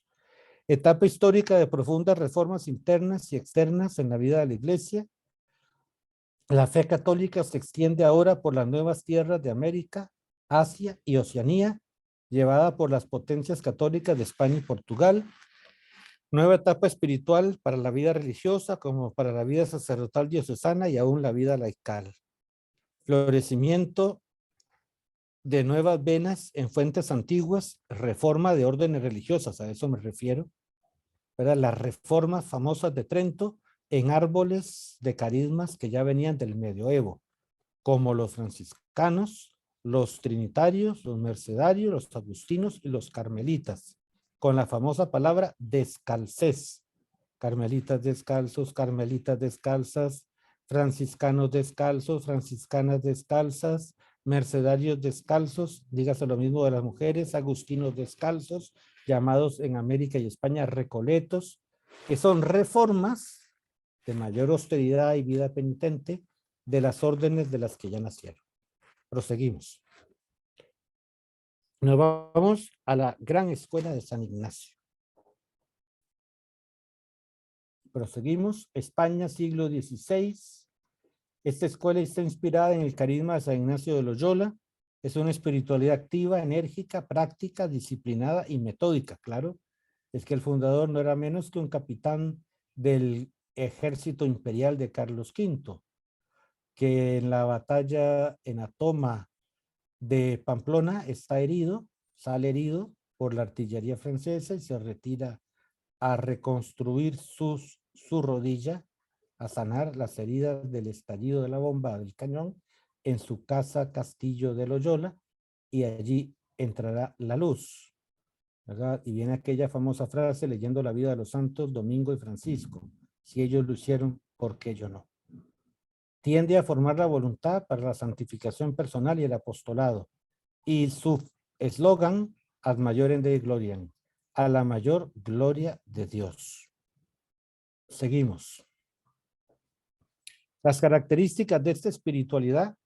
Etapa histórica de profundas reformas internas y externas en la vida de la iglesia. La fe católica se extiende ahora por las nuevas tierras de América, Asia y Oceanía, llevada por las potencias católicas de España y Portugal. Nueva etapa espiritual para la vida religiosa como para la vida sacerdotal diocesana y aún la vida laical. Florecimiento de nuevas venas en fuentes antiguas, reforma de órdenes religiosas, a eso me refiero. ¿Verdad? Las reformas famosas de Trento en árboles de carismas que ya venían del medioevo, como los franciscanos, los trinitarios, los mercedarios, los agustinos y los carmelitas, con la famosa palabra descalcez. Carmelitas descalzos, carmelitas descalzas, franciscanos descalzos, franciscanas descalzas, mercedarios descalzos, dígase lo mismo de las mujeres, agustinos descalzos, llamados en América y España recoletos, que son reformas de mayor austeridad y vida penitente de las órdenes de las que ya nacieron. Proseguimos. Nos vamos a la Gran Escuela de San Ignacio. Proseguimos. España, siglo XVI. Esta escuela está inspirada en el carisma de San Ignacio de Loyola. Es una espiritualidad activa, enérgica, práctica, disciplinada y metódica. Claro, es que el fundador no era menos que un capitán del ejército imperial de Carlos V, que en la batalla, en la toma de Pamplona, está herido, sale herido por la artillería francesa y se retira a reconstruir su rodilla, a sanar las heridas del estallido de la bomba del cañón en su casa Castillo de Loyola, y allí entrará la luz, ¿verdad? Y viene aquella famosa frase leyendo la vida de los santos Domingo y Francisco: si ellos lo hicieron, ¿por qué yo no? Tiende a formar la voluntad para la santificación personal y el apostolado, y su eslogan: ad maiorem Dei gloriam, a la mayor gloria de Dios. Seguimos. Las características de esta espiritualidad: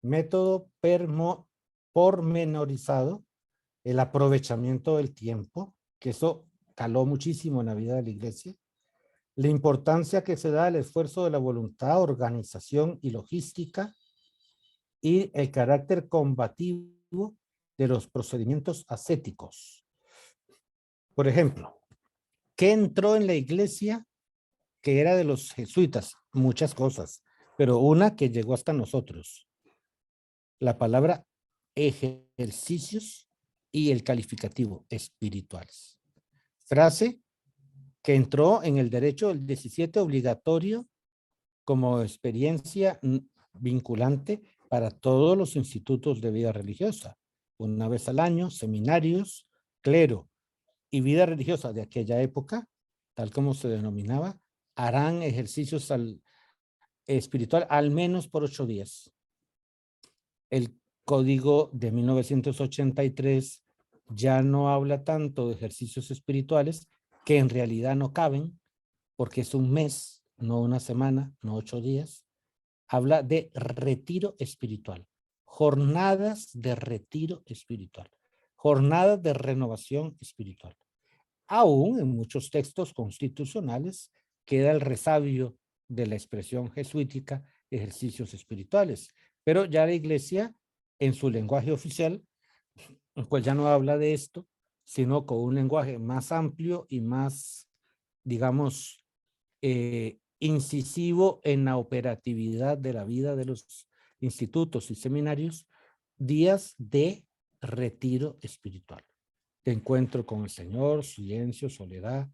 método pormenorizado, el aprovechamiento del tiempo, que eso caló muchísimo en la vida de la iglesia, la importancia que se da al esfuerzo de la voluntad, organización y logística, y el carácter combativo de los procedimientos ascéticos. Por ejemplo, ¿qué entró en la iglesia que era de los jesuitas? Muchas cosas, pero una que llegó hasta nosotros: la palabra ejercicios y el calificativo espirituales. Frase que entró en el derecho del 17 obligatorio como experiencia vinculante para todos los institutos de vida religiosa. Una vez al año, seminarios, clero y vida religiosa de aquella época, tal como se denominaba, harán ejercicios espiritual al menos por 8 días. El código de 1983 ya no habla tanto de ejercicios espirituales, que en realidad no caben, porque es un mes no una semana, no 8 días, habla de retiro espiritual, jornadas de retiro espiritual, jornadas de renovación espiritual. Aún en muchos textos constitucionales queda el resabio de la expresión jesuítica ejercicios espirituales, pero ya la Iglesia en su lenguaje oficial pues ya no habla de esto, sino con un lenguaje más amplio y más, digamos, incisivo en la operatividad de la vida de los institutos y seminarios, días de retiro espiritual, de encuentro con el Señor, silencio, soledad,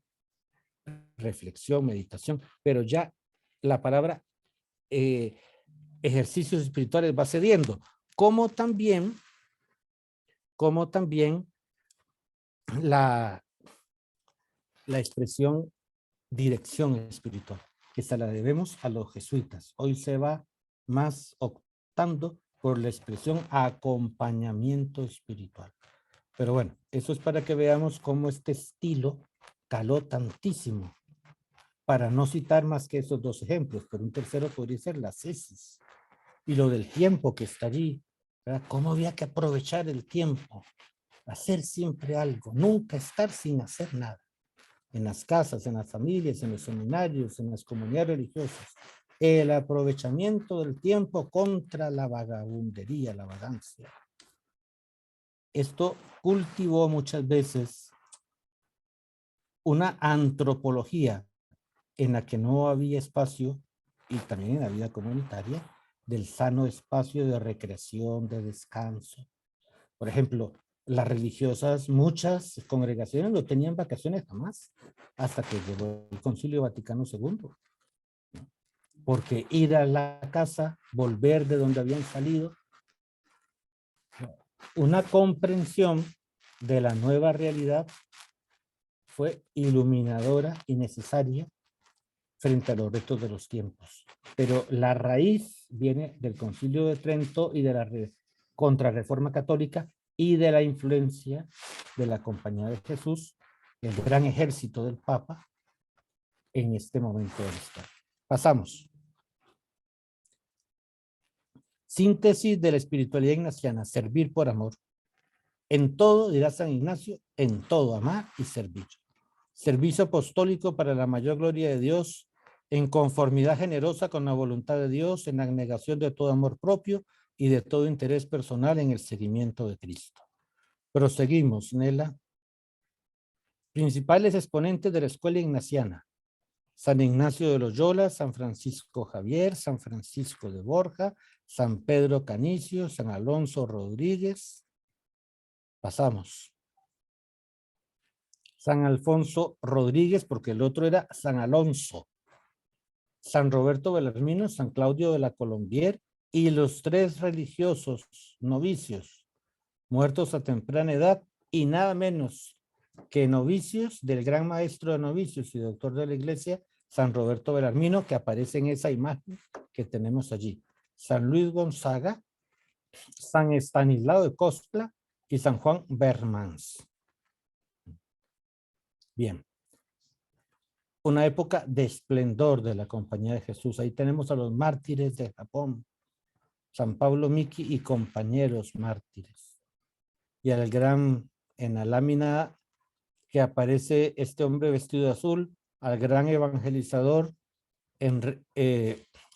reflexión, meditación, pero ya la palabra ejercicios espirituales va cediendo, como también la expresión dirección espiritual, que se la debemos a los jesuitas. Hoy se va más optando por la expresión acompañamiento espiritual. Pero bueno, eso es para que veamos cómo este estilo caló tantísimo, para no citar más que esos 2 ejemplos, pero un tercero podría ser la cesis y lo del tiempo que está allí, ¿verdad? Cómo había que aprovechar el tiempo, hacer siempre algo, nunca estar sin hacer nada. En las casas, en las familias, en los seminarios, en las comunidades religiosas. El aprovechamiento del tiempo contra la vagabundería, la vagancia. Esto cultivó muchas veces una antropología en la que no había espacio, y también en la vida comunitaria, del sano espacio de recreación, de descanso. Por ejemplo, las religiosas, muchas congregaciones no tenían vacaciones jamás, hasta que llegó el Concilio Vaticano II. Porque ir a la casa, volver de donde habían salido, una comprensión de la nueva realidad fue iluminadora y necesaria frente a los retos de los tiempos. Pero la raíz viene del Concilio de Trento y de la Contrarreforma Católica y de la influencia de la Compañía de Jesús, el gran ejército del Papa, en este momento de la historia. Pasamos. Síntesis de la espiritualidad ignaciana, servir por amor. En todo, dirá San Ignacio, en todo amar y servir. Servicio apostólico para la mayor gloria de Dios, en conformidad generosa con la voluntad de Dios, en abnegación de todo amor propio y de todo interés personal en el seguimiento de Cristo. Proseguimos, Nela. Principales exponentes de la escuela ignaciana. San Ignacio de Loyola, San Francisco Javier, San Francisco de Borja, San Pedro Canicio, San Alonso Rodríguez. Pasamos. San Alfonso Rodríguez, porque el otro era San Alonso. San Roberto Belarmino, San Claudio de la Colombier y los 3 religiosos novicios muertos a temprana edad y nada menos que novicios del gran maestro de novicios y doctor de la iglesia, San Roberto Belarmino, que aparece en esa imagen que tenemos allí. San Luis Gonzaga, San Estanislao de Costla y San Juan Bermans. Bien. Una época de esplendor de la Compañía de Jesús. Ahí tenemos a los mártires de Japón, San Pablo Miki y compañeros mártires. Y al gran, en la lámina que aparece este hombre vestido de azul, al gran evangelizador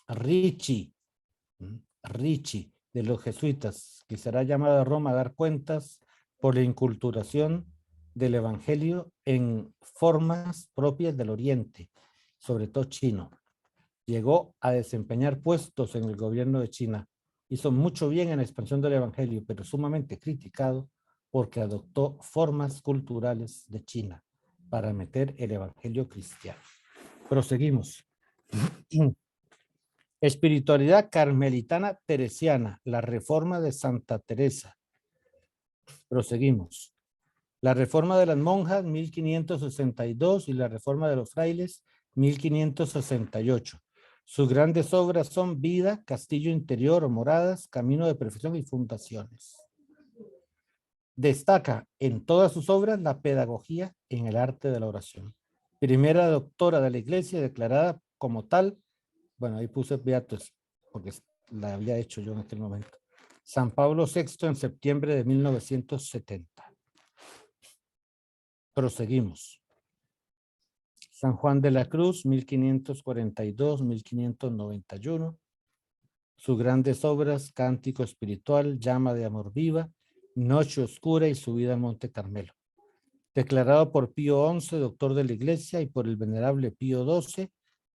Ricci de los jesuitas, que será llamado a Roma a dar cuentas por la inculturación del evangelio en formas propias del Oriente, sobre todo chino. Llegó a desempeñar puestos en el gobierno de China. Hizo mucho bien en la expansión del evangelio, pero sumamente criticado porque adoptó formas culturales de China para meter el evangelio cristiano. Proseguimos. Espiritualidad carmelitana teresiana, la reforma de Santa Teresa. Proseguimos. La reforma de las monjas, 1562, y la reforma de los frailes, 1568. Sus grandes obras son Vida, Castillo Interior o Moradas, Camino de Perfección y Fundaciones. Destaca en todas sus obras la pedagogía en el arte de la oración. Primera doctora de la Iglesia declarada como tal, bueno, ahí puse beatos, porque la había hecho yo en aquel momento. San Pablo VI en septiembre de 1970. Proseguimos. San Juan de la Cruz, 1542-1591. Sus grandes obras, Cántico Espiritual, Llama de Amor Viva, Noche Oscura y Subida al Monte Carmelo. Declarado por Pío XI, doctor de la Iglesia, y por el venerable Pío XII,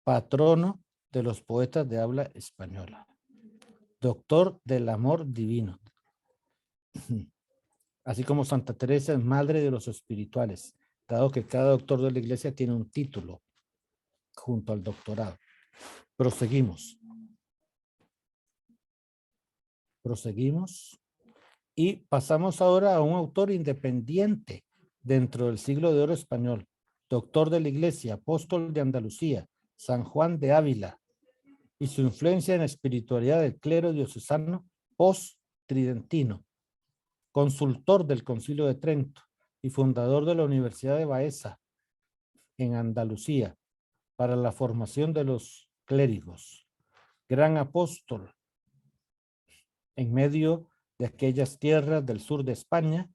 patrono de los poetas de habla española. Doctor del amor divino. Así como Santa Teresa es madre de los espirituales, dado que cada doctor de la Iglesia tiene un título junto al doctorado. Proseguimos. Proseguimos. Y pasamos ahora a un autor independiente dentro del siglo de oro español, doctor de la Iglesia, apóstol de Andalucía, San Juan de Ávila, y su influencia en la espiritualidad del clero diocesano post-tridentino, consultor del Concilio de Trento y fundador de la Universidad de Baeza en Andalucía para la formación de los clérigos. Gran apóstol en medio de aquellas tierras del sur de España.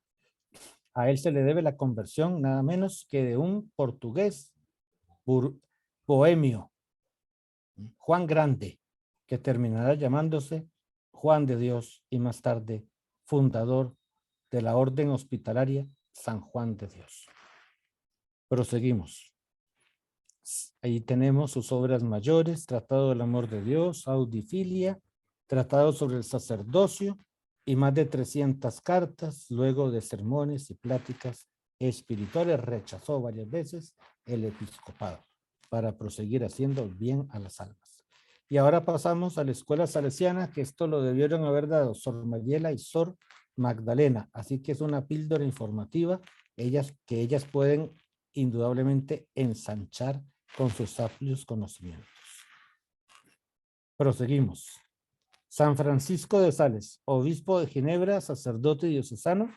A él se le debe la conversión nada menos que de un portugués bohemio, Juan Grande, que terminará llamándose Juan de Dios y más tarde fundador de la Orden Hospitalaria San Juan de Dios. Proseguimos. Ahí tenemos sus obras mayores, Tratado del Amor de Dios, Audifilia, Tratado sobre el Sacerdocio y más de 300 cartas, luego de sermones y pláticas espirituales. Rechazó varias veces el episcopado para proseguir haciendo bien a las almas. Y ahora pasamos a la escuela salesiana, que esto lo debieron haber dado Sor Mariela y Sor Magdalena, así que es una píldora informativa que ellas pueden indudablemente ensanchar con sus amplios conocimientos. Proseguimos. San Francisco de Sales, obispo de Ginebra, sacerdote diocesano,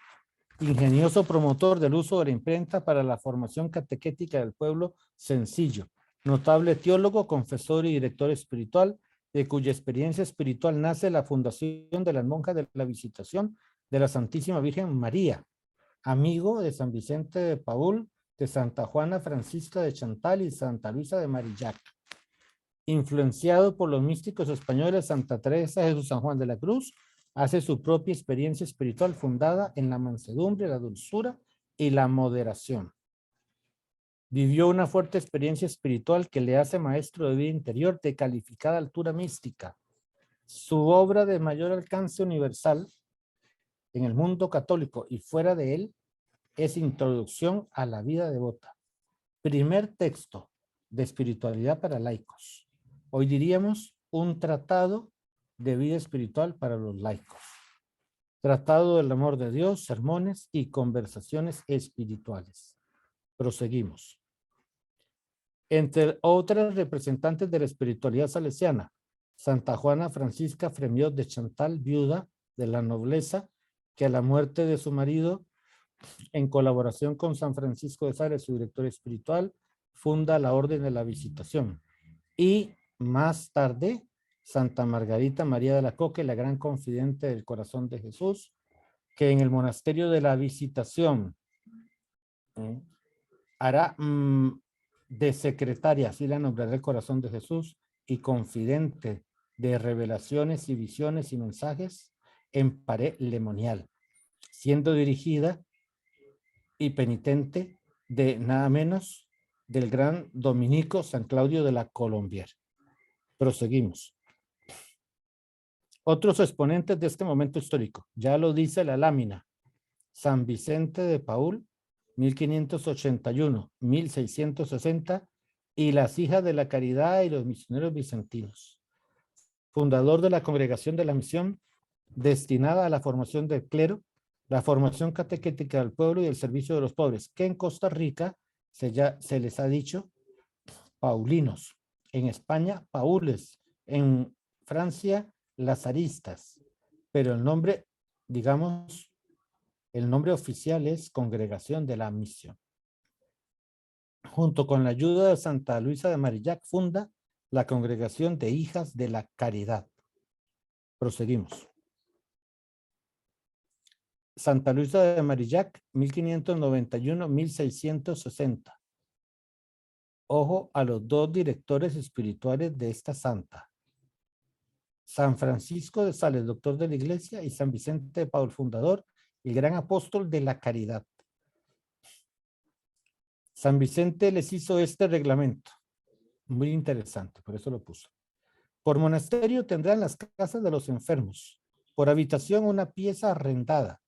ingenioso promotor del uso de la imprenta para la formación catequética del pueblo sencillo, notable teólogo, confesor y director espiritual, de cuya experiencia espiritual nace la fundación de las monjas de la Visitación de la Santísima Virgen María, amigo de San Vicente de Paúl, de Santa Juana Francisca de Chantal y Santa Luisa de Marillac. Influenciado por los místicos españoles Santa Teresa, Jesús San Juan de la Cruz, hace su propia experiencia espiritual fundada en la mansedumbre, la dulzura y la moderación. Vivió una fuerte experiencia espiritual que le hace maestro de vida interior de calificada altura mística. Su obra de mayor alcance universal en el mundo católico y fuera de él es Introducción a la vida devota. Primer texto de espiritualidad para laicos. Hoy diríamos un tratado de vida espiritual para los laicos. Tratado del amor de Dios, sermones y conversaciones espirituales. Proseguimos. Entre otras representantes de la espiritualidad salesiana, Santa Juana Francisca Fremiot de Chantal, viuda de la nobleza, que a la muerte de su marido, en colaboración con San Francisco de Sales, su director espiritual, funda la Orden de la Visitación. Y más tarde, Santa Margarita María de la Coque, la gran confidente del corazón de Jesús, que en el monasterio de la Visitación hará de secretaria, así la nombrará el corazón de Jesús, y confidente de revelaciones y visiones y mensajes en Paré Lemonial, siendo dirigida y penitente de nada menos del gran dominico San Claudio de la Colombière. Proseguimos. Otros exponentes de este momento histórico, ya lo dice la lámina. San Vicente de Paúl, 1581-1660, y las Hijas de la Caridad y los Misioneros Bizantinos. Fundador de la Congregación de la Misión, destinada a la formación del clero, la formación catequética del pueblo y el servicio de los pobres, que en Costa Rica se les ha dicho paulinos, en España paules, en Francia lazaristas, pero el nombre, digamos, el nombre oficial es Congregación de la Misión. Junto con la ayuda de Santa Luisa de Marillac, funda la Congregación de Hijas de la Caridad. Proseguimos. Santa Luisa de Marillac, 1591-1660. Ojo a los dos directores espirituales de esta santa. San Francisco de Sales, doctor de la Iglesia, y San Vicente de Paul, fundador y gran apóstol de la caridad. San Vicente les hizo este reglamento. Muy interesante, por eso lo puso. Por monasterio tendrán las casas de los enfermos. Por habitación una pieza arrendada.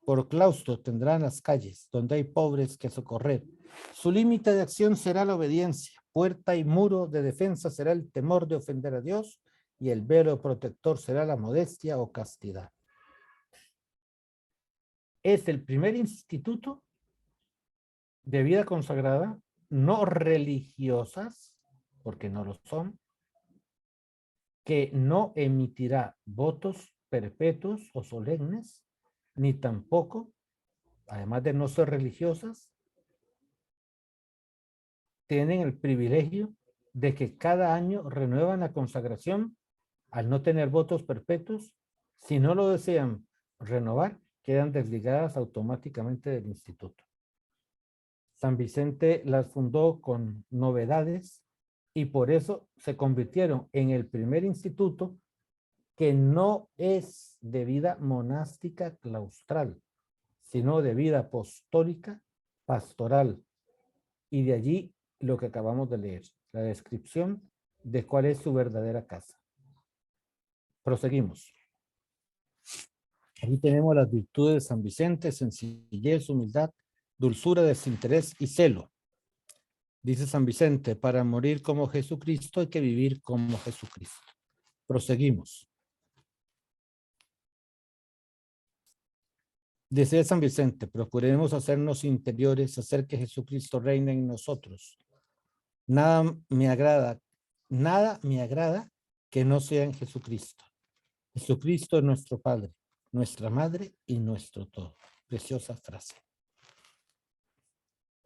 Por claustro tendrán las calles, donde hay pobres que socorrer. Su límite de acción será la obediencia. Puerta y muro de defensa será el temor de ofender a Dios, y el velo protector será la modestia o castidad. Es el primer instituto de vida consagrada, no religiosas, porque no lo son, que no emitirá votos perpetuos o solemnes, ni tampoco, además de no ser religiosas, tienen el privilegio de que cada año renuevan la consagración al no tener votos perpetuos. Si no lo desean renovar, quedan desligadas automáticamente del instituto. San Vicente las fundó con novedades y por eso se convirtieron en el primer instituto que no es de vida monástica claustral, sino de vida apostólica pastoral. Y de allí lo que acabamos de leer, la descripción de cuál es su verdadera casa. Proseguimos. Aquí tenemos las virtudes de San Vicente: sencillez, humildad, dulzura, desinterés y celo. Dice San Vicente: para morir como Jesucristo hay que vivir como Jesucristo. Proseguimos. Dice San Vicente: procuremos hacernos interiores, hacer que Jesucristo reine en nosotros. Nada me agrada que no sea en Jesucristo. Jesucristo es nuestro Padre, nuestra Madre y nuestro todo. Preciosa frase.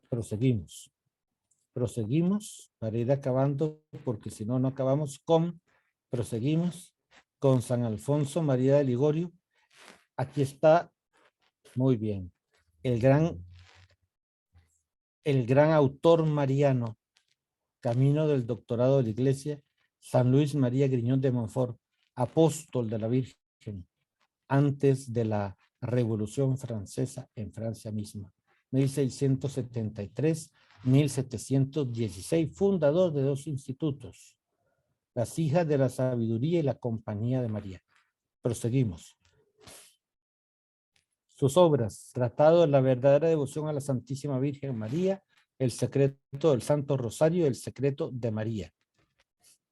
Proseguimos. Proseguimos para ir acabando, porque si no, no acabamos proseguimos con San Alfonso María de Ligorio. Aquí está, muy bien, el gran autor mariano, camino del doctorado de la Iglesia, San Luis María Griñón de Montfort, apóstol de la Virgen, antes de la Revolución Francesa en Francia misma, 1673-1716, fundador de dos institutos, las Hijas de la Sabiduría y la Compañía de María. Proseguimos. Sus obras: Tratado de la verdadera devoción a la Santísima Virgen María, El secreto del Santo Rosario, El secreto de María.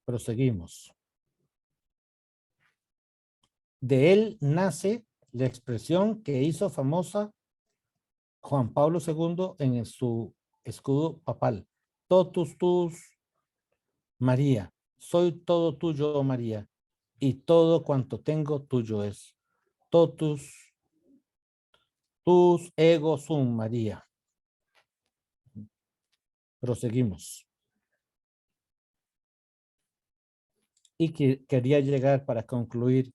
Proseguimos. De él nace la expresión que hizo famosa Juan Pablo II en su escudo papal: Totus tuus María, soy todo tuyo, María, y todo cuanto tengo tuyo es. Totus tus ego sum, María. Proseguimos. Y quería llegar, para concluir,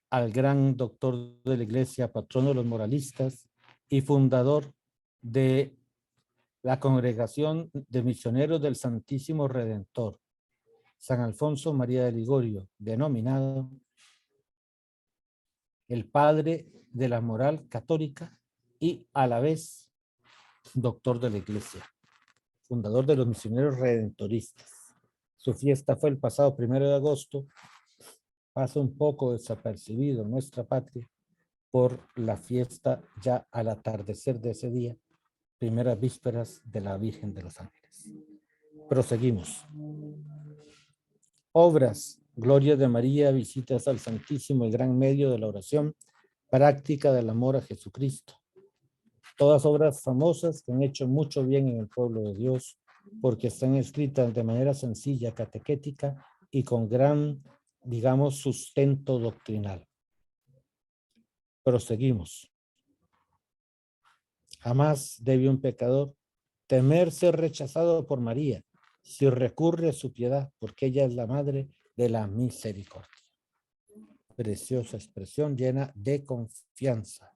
al gran doctor de la Iglesia, patrono de los moralistas y fundador de la Congregación de Misioneros del Santísimo Redentor, San Alfonso María de Ligorio, denominado el padre de la moral católica y a la vez doctor de la Iglesia, fundador de los Misioneros Redentoristas. Su fiesta fue el pasado 1 de agosto, pasa un poco desapercibido en nuestra patria por la fiesta ya al atardecer de ese día, primeras vísperas de la Virgen de los Ángeles. Proseguimos. Obras: Gloria de María, visitas al Santísimo, el gran medio de la oración, práctica del amor a Jesucristo. Todas obras famosas que han hecho mucho bien en el pueblo de Dios, porque están escritas de manera sencilla, catequética y con gran, digamos, sustento doctrinal. Proseguimos. Jamás debe un pecador temer ser rechazado por María, si recurre a su piedad, porque ella es la madre de la misericordia. Preciosa expresión llena de confianza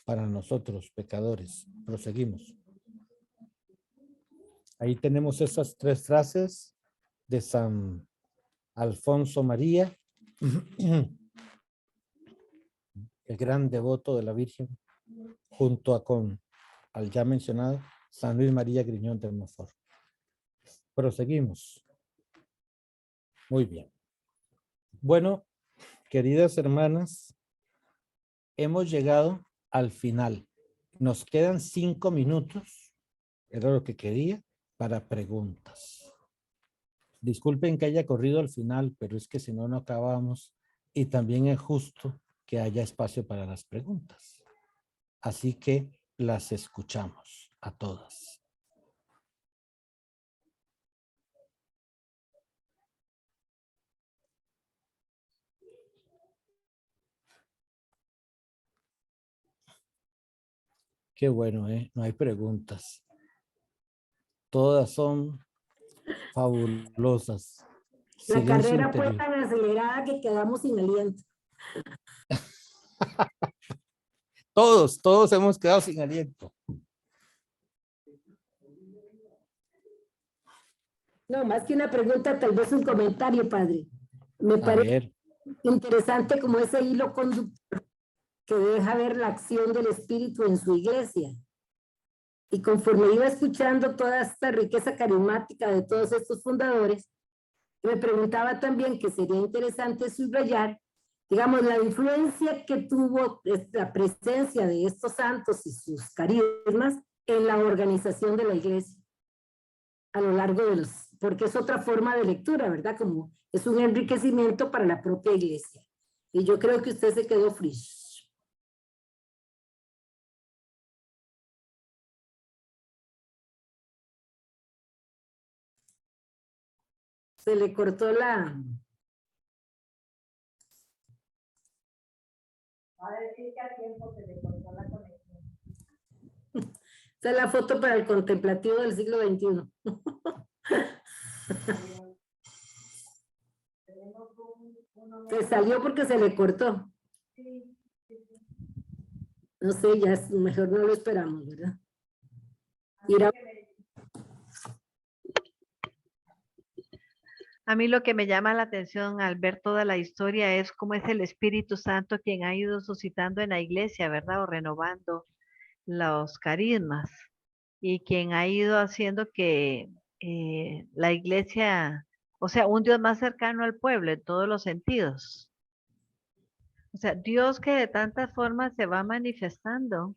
para nosotros, pecadores. Proseguimos. Ahí tenemos esas 3 frases de San Alfonso María, el gran devoto de la Virgen, junto al ya mencionado San Luis María Griñón de Montfort. Proseguimos. Muy bien. Bueno, queridas hermanas, hemos llegado al final. Nos quedan 5 minutos, era lo que quería, para preguntas. Disculpen que haya corrido al final, pero es que si no, no acabamos. Y también es justo que haya espacio para las preguntas. Así que las escuchamos a todas. Qué bueno, ¿eh? No hay preguntas. Todas son fabulosas. La Silencio carrera fue interior. tan acelerada que quedamos sin aliento. Todos hemos quedado sin aliento. No, más que una pregunta, tal vez un comentario, padre. Me A parece ver, interesante como ese hilo conductor que deja ver la acción del Espíritu en su iglesia. Y conforme iba escuchando toda esta riqueza carismática de todos estos fundadores, me preguntaba también que sería interesante subrayar, digamos, la influencia que tuvo la presencia de estos santos y sus carismas en la organización de la iglesia a lo largo de los, porque es otra forma de lectura, ¿verdad? Como es un enriquecimiento para la propia iglesia. Y yo creo que usted se quedó fresh. Se le cortó la... Va a decir que a tiempo se le cortó la conexión. Esa es la foto para el contemplativo del siglo XXI. Se salió porque se le cortó. No sé, ya es, mejor no lo esperamos, ¿verdad? Irá. A mí lo que me llama la atención al ver toda la historia es cómo es el Espíritu Santo quien ha ido suscitando en la iglesia, ¿verdad? O renovando los carismas y quien ha ido haciendo que la iglesia, o sea, un Dios más cercano al pueblo en todos los sentidos. O sea, Dios que de tantas formas se va manifestando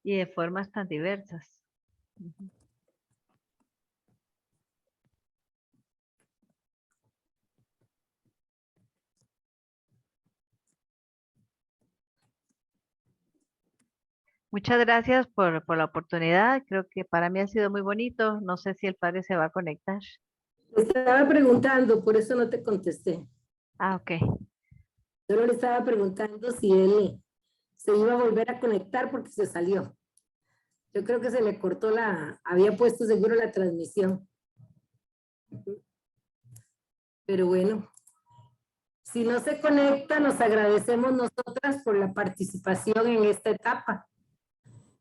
y de formas tan diversas. Muchas gracias por la oportunidad. Creo que para mí ha sido muy bonito. No sé si el padre se va a conectar. Estaba preguntando, por eso no te contesté. Ah, ok. Solo le estaba preguntando si él se iba a volver a conectar porque se salió. Yo creo que se le cortó había puesto seguro la transmisión. Pero bueno, si no se conecta, nos agradecemos nosotras por la participación en esta etapa.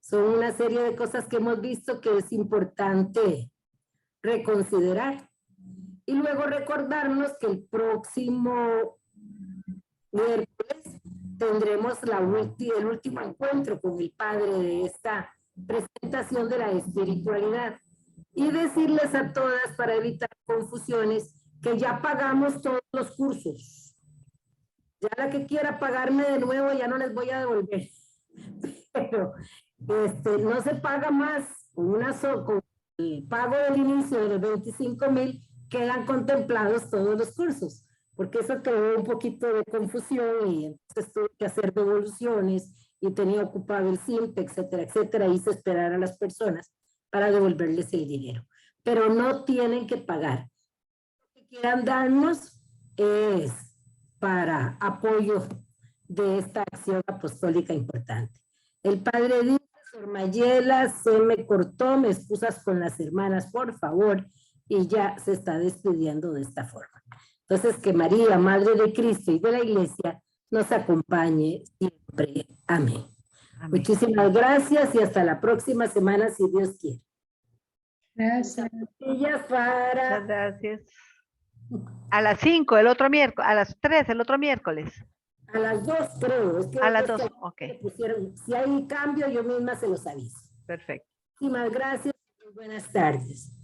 Son una serie de cosas que hemos visto que es importante reconsiderar. Y luego recordarnos que el próximo miércoles tendremos el último encuentro con el padre de esta presentación de la espiritualidad. Y decirles a todas, para evitar confusiones, que ya pagamos todos los cursos. Ya la que quiera pagarme de nuevo, ya no les voy a devolver. Pero no se paga más con el pago del inicio de los 25,000, quedan contemplados todos los cursos, porque eso creó un poquito de confusión y entonces tuve que hacer devoluciones y tenía ocupado el SIMP, etcétera, etcétera, hice esperar a las personas para devolverles el dinero. Pero no tienen que pagar. Lo que quieran darnos es para apoyo de esta acción apostólica importante. El padre dice Sor Mayela, se me cortó, me excusas con las hermanas, por favor, y ya se está despidiendo de esta forma. Entonces, que María, Madre de Cristo y de la Iglesia, nos acompañe siempre. Amén. Amén. Muchísimas gracias y hasta la próxima semana, si Dios quiere. Gracias. Muchas Muchas gracias. A las 5 el otro miércoles, a las 3 el otro miércoles. A las 2 creo. Es que A las otros 2, que ok, pusieron. Si hay cambio, yo misma se los aviso. perfecto. Muchísimas gracias y buenas tardes.